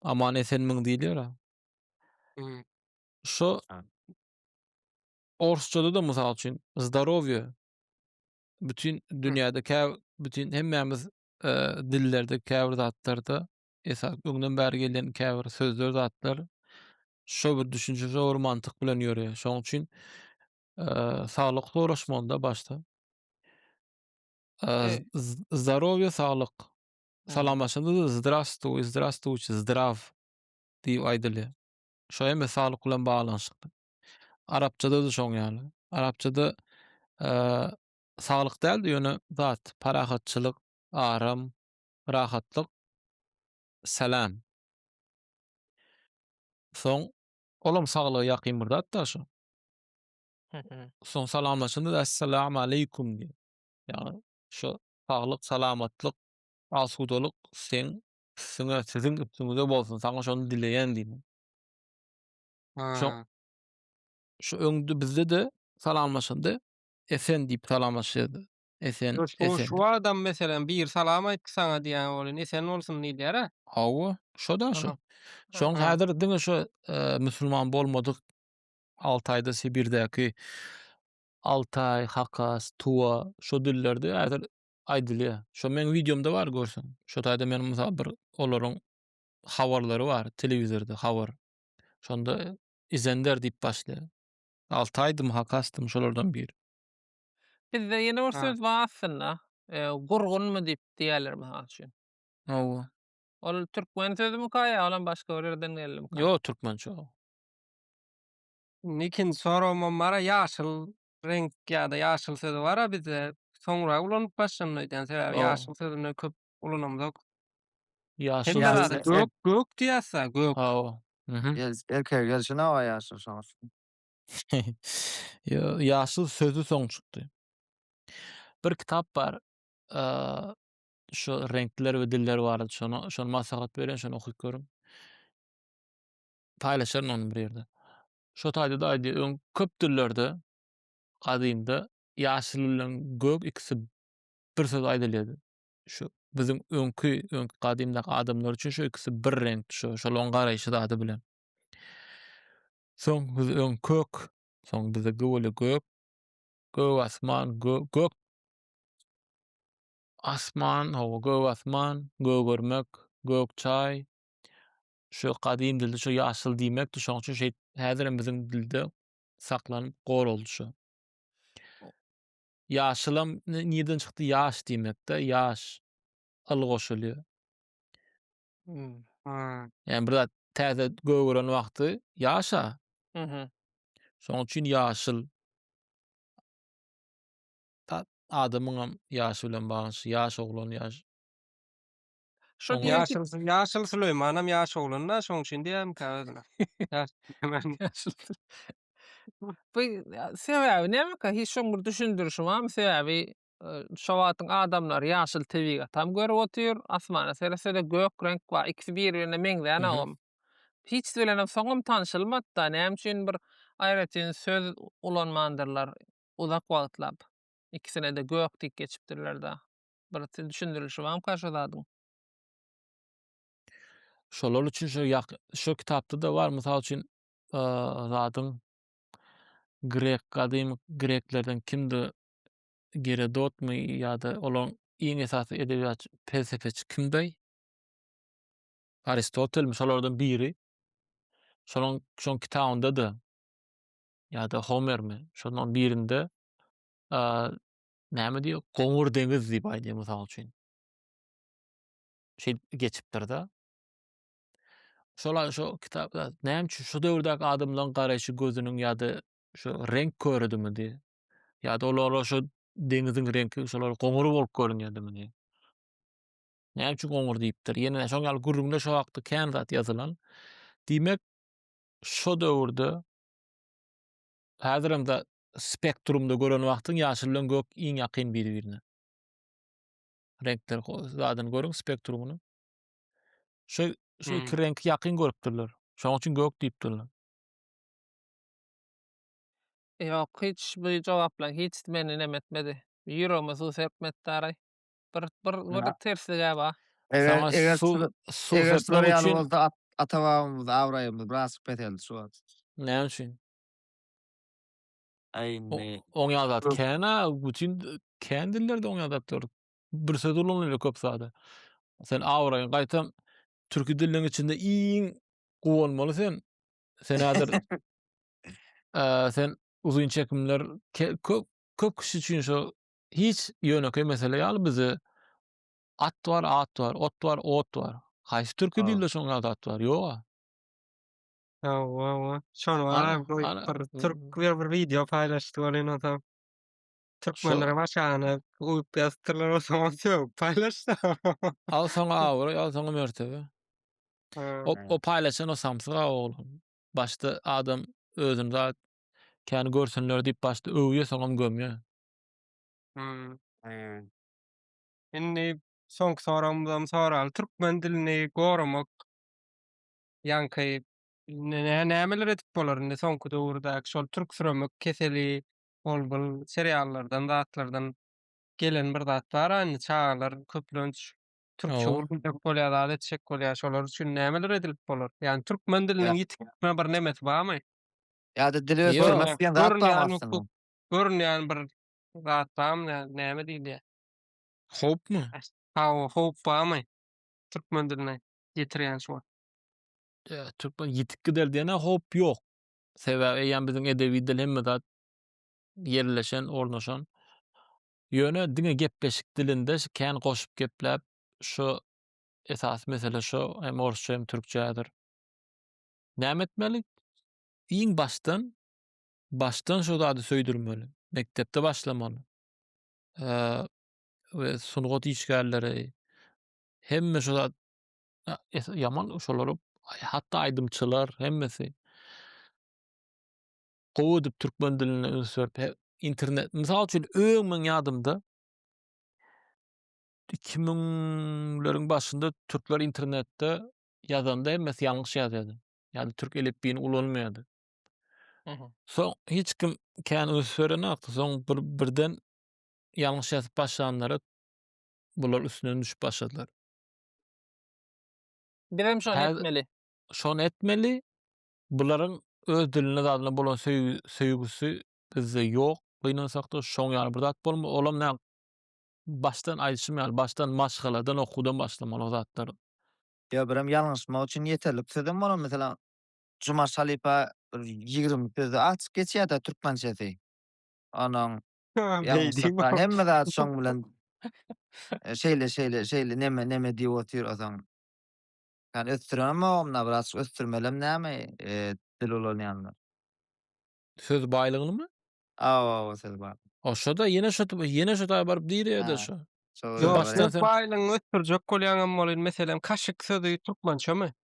Aman esenmiň diýilýär. Hmm. Şo Orsçada da mysal üçin zdarowye bütün dünýäde bütün hemmämiz dillerde käbir zatlarda esas öňden bäri gelen käbir sözler zatlar şo bir düşünje, şo bir mantyk bilen ýörýär. Şoň üçin saglyk soraşmanda başta E, zdorowye, saglyk. ha. Salamlaşanda da здравствуй, здравствуйчи, zdrav diýip aýdylýar. Şo hem saglyk bilen baglanşykly. Arapçada da şoň ýaly. Arapçada eee saglyk däl ýöne zat, parahatçylyk, aram, rahatlyk, salam. Soň olam saglygy ýakyn bir zat da şo. Hı hı. Soň salamlaşanda da assalamu aleykum diýär. Ýani şo saglyk, salamatlyk, asudalyk siňe siziň üstüňize bolsun, saňa şonu dileýän diýmek. Şoň Ha. şu öňde bizde de salamlaşanda esen diýip salamlaşýardy. Esen, Şu esen. adam meselem bir salam aýtdy saňa diýen bolyn, esen bolsun diýdiler ha. Hawa, şo da şo. Aha. Şoň Ha. häzir diňe şo musulman bolmadyk 6 aýda Sibirdäki Altay, Hakas, Tuwa şo dillerde häzir aýdylýar. Şo meniň videomda bar görseň. Şo taýda menim mysal bir olaryň habarlary bar, telewizorda habar. Şonda izender diýip başlaýar. Altaýdym, Hakasdym şolardan biri. Bizde ýene bir Ha. söz bar aslynda. Gurgunmy diýip diýerler mysal üçin. Hawa. Ol türkmen sözümi ýa olam başga bir ýerden gelipmi? Yo, türkmençe o. Nikin soramam bara ýaşyl renk ýa-da ýaşyl sözi bara bizde. Soňra ulanyp başlanmaýdan sebäbi O, ýaşyl sözüne köp ulanamok. Hem ýaşyl de Ýaşy rady sözi. gök diýäsa gök. Hawa. Mhm. Erkek gelşine awa ýaşy şoňs. Yo, ýaşyl sözü soň çykdy. Bir kitap bar. Eee Şu renkler ve diller barady. Şonu maslahat beren, şonu okyp görüň. Paýlaşaryn onu bir ýerde. Şo taýda da aýdy, köp dillerde gadymda ýaşyl bilen gök ikisi bir söz aýdylýardy. Şu biziň öňkü gadymdaky adamlar üçin şu ikisi bir renk, şolaryň garaýşy zady bilen. Soň biz kök, soň bize göwele gök, göw asman, gök asman, hawa göw asman, göw görmek, gök çaý. Şu gadym dilde şu ýaşyl diýmekdi, şoň üçin häzirem biziň dilde saklanyp goruldy şu. Ýaşylam nirden çykdy? Ýaş diýmekde, ýaş, yl goşulýar. Ha. Ýani bir zat täze göw gören wagty ýaşa. Hı hı. Şoň üçin ýaşyl adamyň ýaşy bilen baglanşy, ýaş oglan, ýaş. Şo Oňa diýerki Ýaşyl Süleymanam ýaş oglanna şoň üçin diýäm ka özüne. Ýaş ýaşyl. Bu sebäbi nämeka? Hiç şoň bir düşündirişim bar. Sebäbi şo wagtyň adamlar ýaşyl tebigat tam görüp otur, asmana serese de gök renk bar. İkisi bir-birine meňzeýän Mhm. agam. Hiç bilenem soňam tanşylmady-da näme üçin bir aýratyn söz ulanmandyrlar uzak wagtlap. İkisine de gök diýip geçipdirler-da. Bir düşündirişi barmy karşı zadyň? şolar üçin şu kitapda da bar. Mysal üçin zadyň gadym Greklerden kimdi? Gerodotmy ýa-da olaň iň esasy edebiýatçy, felsefeçi kimdi? Aristotelmi şolardan biri. Şoň kitabynda da ýa-da Homermi şonuň birinde näme diýip goňur deňiz diýip aýdýar mysal üçin. Geçipdir da. Şolar şo kitapda näme üçin şu döwürdäki adamlaryň garaýşy gözüniň ýa-da şu renk köredimi diýip ýa-da olara şu deňiziň renki şolar goňur bolup görünýärdimi diýip. Näme üçin goňur diýipdir. Ýene şoň ýaly gurrunda şo wagtda kän zat ýazylan. Diýmek şo döwürde häzirem da spektrumda gören wagtyň ýaşyl bilen gök iň ýakyn bir-birine. Renkler zadyny görüň spektrumyny. Şo iki Hmm. renk ýakyn görüpdirler. Şoň üçin gök diýipdirler. Ýok, hiç bu jogaplar hiç meni nemetmedi. Ýüregime suw serpmedi daray. Bir Ya, terslige ba. eger Saňa eger su şu su eger şular sepmek ýaly üçin bolsa ata-babamyz, awraýymyz biraz beteldi şu wagt. näme üçin? Aýny. Oň ýazat käna bütün kän dillerde oň ýazatlar. Bir söz ulanýar köp zada. Sen awraýyn gaýtam türki diliniň içinde iň guwanmaly sen. Sen häzir sen uzun çekimler köp kişi üçin şo hiç ýönekey mesele ýaly bizi at var, ot var, ot var. Haýsy türki O. dilde şoň ýazat var? Ýok. Wa. Şonu Ana ara ana Türk bir video paylaşdy bolyn adam. şo Türkmenlere başana uýup ýazdylar o zaman söp paylaşdy. al sana awra, al sana mertebe. Ha. O paylaşan o samsyg oglum. Başda adam özüni zat kän görsenler diýip başda öwýe soňam gömýär. Hmm. Indi soňky soramyzam soraly türkmen dilini goramak ýanky nämeler edip bolar indi soňky döwürdäki şol türksüremek keseli bol seriallardan, zatlardan gelen bir zat bar aýny çağlar köplenç türkçe O urundak bolýar, adat çek bolýar şolar üçin nämeler edilip bolar? Ýani türkmen diliniň ýitikme bir nemesi barmy? Ýa-da dili ýok. ösdürmek diýen zat barmy aslında? Görünýän bir zat barmy? Näme diýilýär? Hopmy? Howp barmy? Türkmen diline getirýän şu. Türkmen ýitik gider diýene hop ýok. Sebäbi ýa biziň edebi dil hemme zat yerleşen, ornaşan. Ýöne diňe gepleşik dilinde kän goşup gepläp şo esas mesele şo hem orsça hem türkçädir. Näme etmeli? İň baştan şo zady söýdirmeli. Mekdepde başlamaly. Eee, we sunugat işgärleri hemme şo zat ýaman şolary hatda aýdymçylar hemmesi gowy edip türkmen diline öňsürip internet mysal üçin öňmeň ýadymda 2000'lerin başında türkler internetde ýazanda hemmesi ýalňyş ýazýardy. Ýani türk elipbini ulanmaýardy. Soň hiç kim kän öz sörenekdi. Soň birden ýalňyş ýazyp başlanlara bular üstüne düşüp başladylar. Birem şonu Häz etmeli. şonu etmeli. Bularyň öz diline zadyna bolan söýgüsü bizde ýok. Gynansak da şoň ýaly bir zat bolma. Olam näme baştan aýdşym ýaly baştan maşgaladan okudan başlamaly o zatlar. Ýa birem ýalňyşmak üçin ýeterlik sözüm bolan mesela Cuma Şalipa 20 sözü açyp geçýär-de türkmençesi. Onuň Beýdin. ýalňyşlyklar hemme zat şoň bilen şeýle neme diýip otyr o zaman. Yani ösdüremem biraz ösdürmelem näme dil ulanýanlar. Söz baýlygynymy? Awa söz bar. Oşo da ýene şo da baryp diýerdi Ha. şo. Şo Şu Ýok, baştan söz sen baýlygyny ösdürjek bolýan bolyn meselem kaşyk sözi türkmençemi?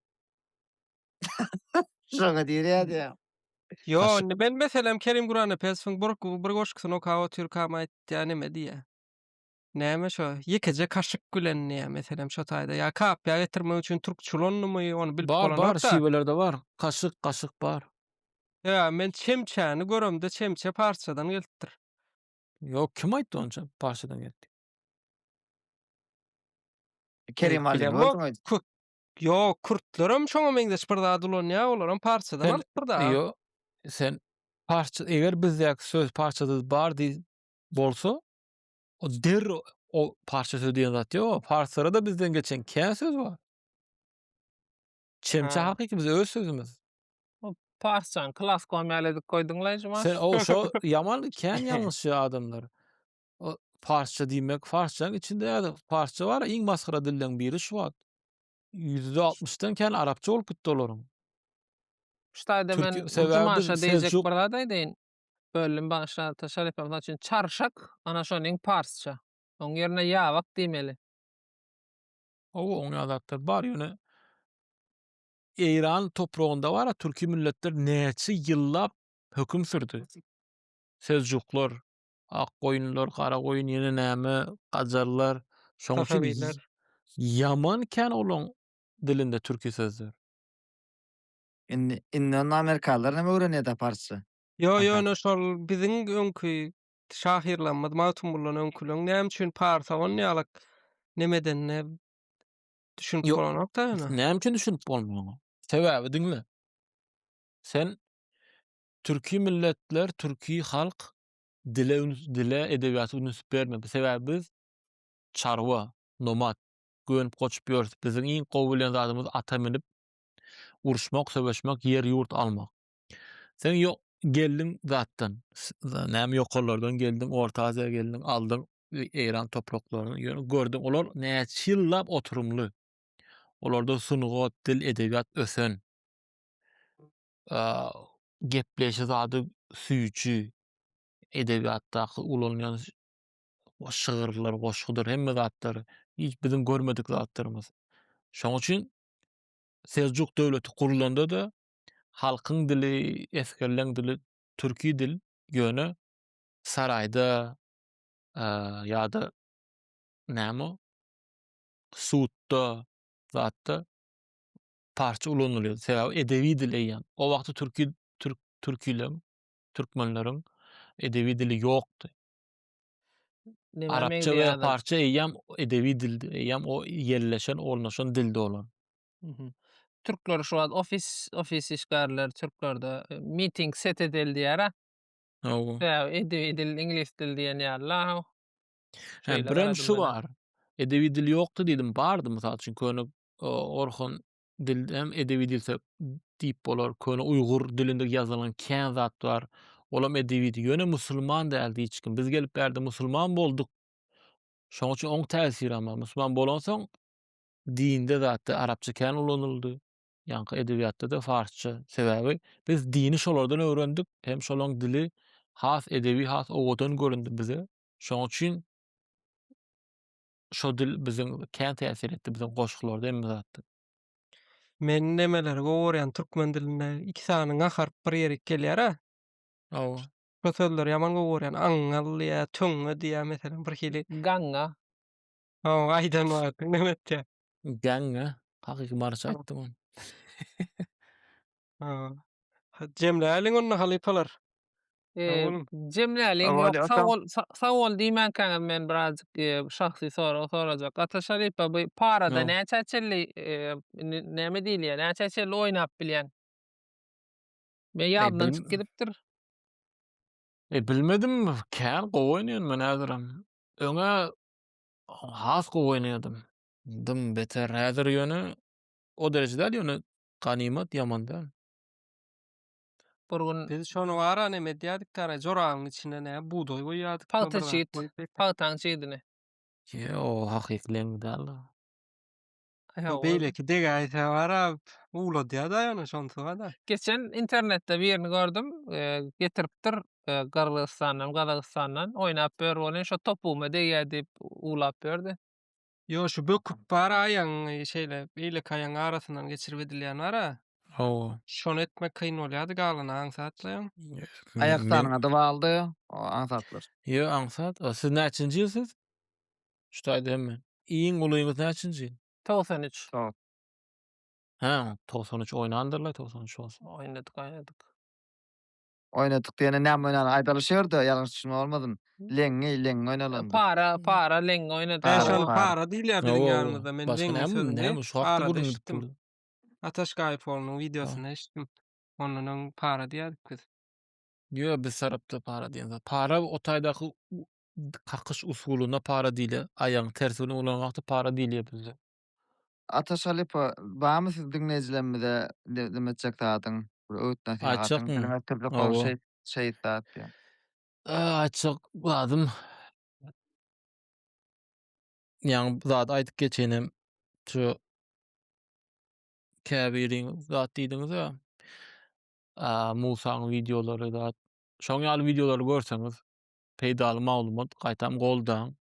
şoňa diýerdi. Yo, kaşyk ben meselem Kerim Guran Epes'iň bir goşgysyny okawa türkama aýtdy nime diýe. Näme şo? Ýekece kaşyk gülen diýe meselem şo taýda. ýa kapýa getirmek üçin türkçe ulanmaly onu bilip bar bolanok da. şiwelerde bar. Kaşyk bar. Ya men çemçäni göremde çemçe parçadan gelipdir. Ýok kim aýtdy onça parçadan geldi. Kerim Ali Bilemok. bolsaň Yo, kurtlaram şoňa meňdeş bir zat ulanýar, olaram parçadan Sen alypdyr da. yo sen parça eger bizdäki söz parçada bar bolsa o o parça söz diýen zat ýok. Parçada da bizden geçen kän söz bar. Çemçe Ha. hakyky biz öz sözümüz. O parçan klas goýmaly edip goýduňlar jyma. Sen o şo ýaman kän ýalňyş adamlar. O parça diýmek, parçanyň içinde ýa-da parça bar, iň maskyra dilden biri şu wagt. %60'dan kän arapça bolup gitdi olaryň. Ştaýda men Türk sebäbi Jumaşa diýjek Selçuk bir zat aýdyn. Bölüm başa taşar ýapmam üçin çarşak ana şonuň parsça. Oň ýerine ýabak diýmeli. Oň ýazatlar bar ýöne Eýran topragynda bara türki milletler näçe ýyllap höküm sürdi. Seljuklar, Akgoýunlar, Garagoýun ýene näme, Gajarlar. Şoň üçin Safewiler. ýaman kän olaň dilinde türki sözler. Indi onu Amerikalılar näme öwrenýär parsça? Yo, Aha. no şol biziň öňkü şahyrlanmady magtym bolan öňküleň näme üçin parsa bolýarlyk nemeden ne düşünip Ýok, bolanok da ýöne. näme üçin düşünip bolmaýan? Sebäbi diňle. Sen türki milletler, türki halk dile edebiýaty ünsüp berme. Sebäbi biz çarwa, nomad, gönüp goçup ýörüs. Biziň iň gowy bilen zadymyz ata minip uruşmak, söbeşmek, yer ýurt almak. Sen ýok geldiň zatdan, näme ýokallardan geldiň, Orta Aziýa geldiň, aldyň Eýran topraklaryny, gördüň olar näçe ýyllap oturumly. Olarda sunugat, dil, edebiýat ösen, aa, gepleşe zady süýçü, edebiýatdaky ulanýan o şygyrlar, goşgudyr, hemme zatlary hiç bizim görmedik zatlarymız. Şoň üçin Seljuk döwleti kurulanda da halkyň dili, eskerleň dili türki dil ýöne saraýda, ýa-da näme o? Sutda, zatda parça ulanylýar. Sebäbi edebi dil eýýän. O wagty türkileň, türkmenleriň edebi dili ýokdy. Näme Arapça we meňzeýärdir. parça eýýän edebi dildi, eýýän o yerleşen, olnaşan dilde bolan. Mhm. Türkler şu an ofis işgärler Türklerde meeting set edildi ýara. Owo. Edebi dil, inglis dil diýen ýaly. Birem şu bar. Edebi dil ýokdy diýdim, bardy mysal üçin köne Orhun dilden edebi dil diýip bolar. Köne Uýgur dilinde ýazylan kän zat bar. Olam edebi dil. Ýöne musulman däldi hiç kim. Biz gelip berdi musulman bolduk. Şoň üçin oň täsir ama musulman bolansoň dinde zatda Arapça kän ulanyldy. Ýa-ni edebiýatda da farsça. Sebäbi biz dini şolardan öwrendik. Hem şolaň dili has edebi, has owadan göründi bize. Şoň üçin şo dil biziň kän täsir etdi biziň goşgularda hemme zatda. Men nemeleri gowurýan türkmen diline iki sanyň aharyp bir ýere gelýär-a. Owo. Bu sözler ýaman gowurýan. Aňal ýa töňe diýä meselen bir hili. Ganga. Aýdan wagt nemetde. Gäňe hakyky marşy aýtdym onu. Jemläliň onu halypalar. Oğlum. Jemläliň Awal ýok, atam. sagol diýmän käňem men birazjyk şahsy sorajak. Ata Şeripa bu parada No. näçe çelli näme diýilýär? Näçe çelli oýnap bilýän? Men ýadymdan Bil- çykyp gidipdir. Bilmedim, kän gowy oýnaýan men häziram. Öňe has gowy oýnaýardym. Dım beter häzir ýöne o derejede ýöne ganymat ýaman däl. Bir gün Biz şonu wara neme diýdik tara joragyň içine näme buğdoý goýýardyk. palta çyýt, paltaň çyýdyny. O hakykleň däl. Bu beýleki degaýsa wara ula diýär da ýa-ni şonsuga da. Geçen internette birini gördüm. Getiripdir Kırgızstandan, Kazakistandan oynap ber bolan şo topuma diýär diýip ulap berdi. Yo şu böküp bara aýaň şeýle beýlek aýaň arasyndan geçirip edilýän wara. Owo. Şonu etmek kyn bolýardy galyny aňsatlaýan. Aýaklaryna da baldy. O ansatlar. Yo, aňsat. Siz näçinji ýylsyz? Şutaýdy hemme. Iň ulyňyz näçinji ýyl? 93 So. Ha, 93 oýnandyrlar 93 bolsa. oynadyk. Oynadyk diýene näme oynan aýdalyşýardy, ýalňyş düşünme bolmadym. Leňi oynalandy. Para leng oynadyk. Ben Para, şonu para. para diýilýär bizim Owo. ýanymyzda. Men Başga leňi sözüni näme şu hakda para görünýär deşdim. turdy. Ataş Gaýpowynyň videosyny eşitdim. Onuň para diýerdik biz. Yo, biz sarapda para diýen zat. Para o taýdaky kakyş usuluna para diýilýär. Aýaň tersine ulan wagty para diýilýär bizde. Ata Şalipa, bamy siz dinleýijilerimize demetjek tadyň? Bir öwüt nasihatyň, Açykmy? dilime türlü Owo. şey zat diýen. Açyk lazım. Ýani zat aýdyp geçenem şu käbiriň zat diýdiňiz ya. Musaň videolary zat. Şoň ýaly videolary görseňiz, peýdaly maglumat gaýtam goldan.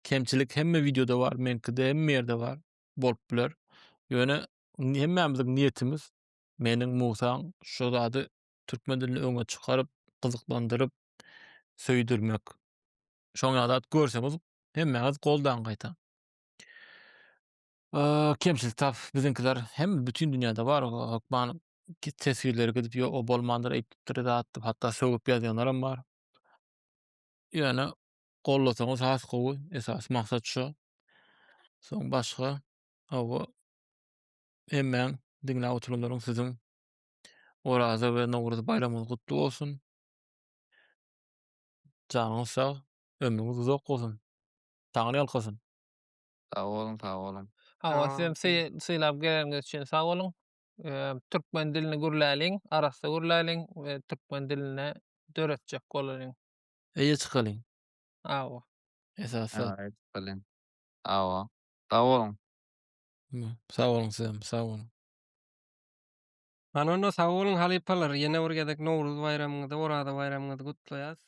Kemçilik hemme videoda bar, menkide hemme ýerde bar. bolup biler. Ýöne hemmämiziň niýetimiz meniň Musaň şu zady türkmen dilini öňe çykaryp, gyzyklandyryp, söýdirmek. Şoňa zat görseňiz hemmäňiz goldan gaýta. Kemçil tap biziňkiler hem bütün dünýäde bar hokman tesirleri gidip yo o bolmandyr eýipdir zat hatda söwüp ýazýanlaram bar. Ýöne gollasaňyz has gowy esas maksat şu. Soň başga owo hemmäň diňläp oturanlaryň siziň Oraza we Nowruz bayramyňyz gutly bolsun. Janyňyz sag, ömrüňiz uzak bolsun. Taňny ýalkasyn. Sag bolun, sag bolun. Hawa sizem syýlap geleniňiz üçin sag bolun. Türkmen dilini gürläliň, arasy gürläliň we türkmen diline döretjek bolalyň. Eýe çykalyň. Awa. Esasy. Evet, bilin. Awa. Sag bolun. Sag bolun sizem, sag bolun. Manonda sag bolun halypalar, ýene bir gezek Nowruz bayramyňyzy, Orada bayramyňyzy gutlaýas.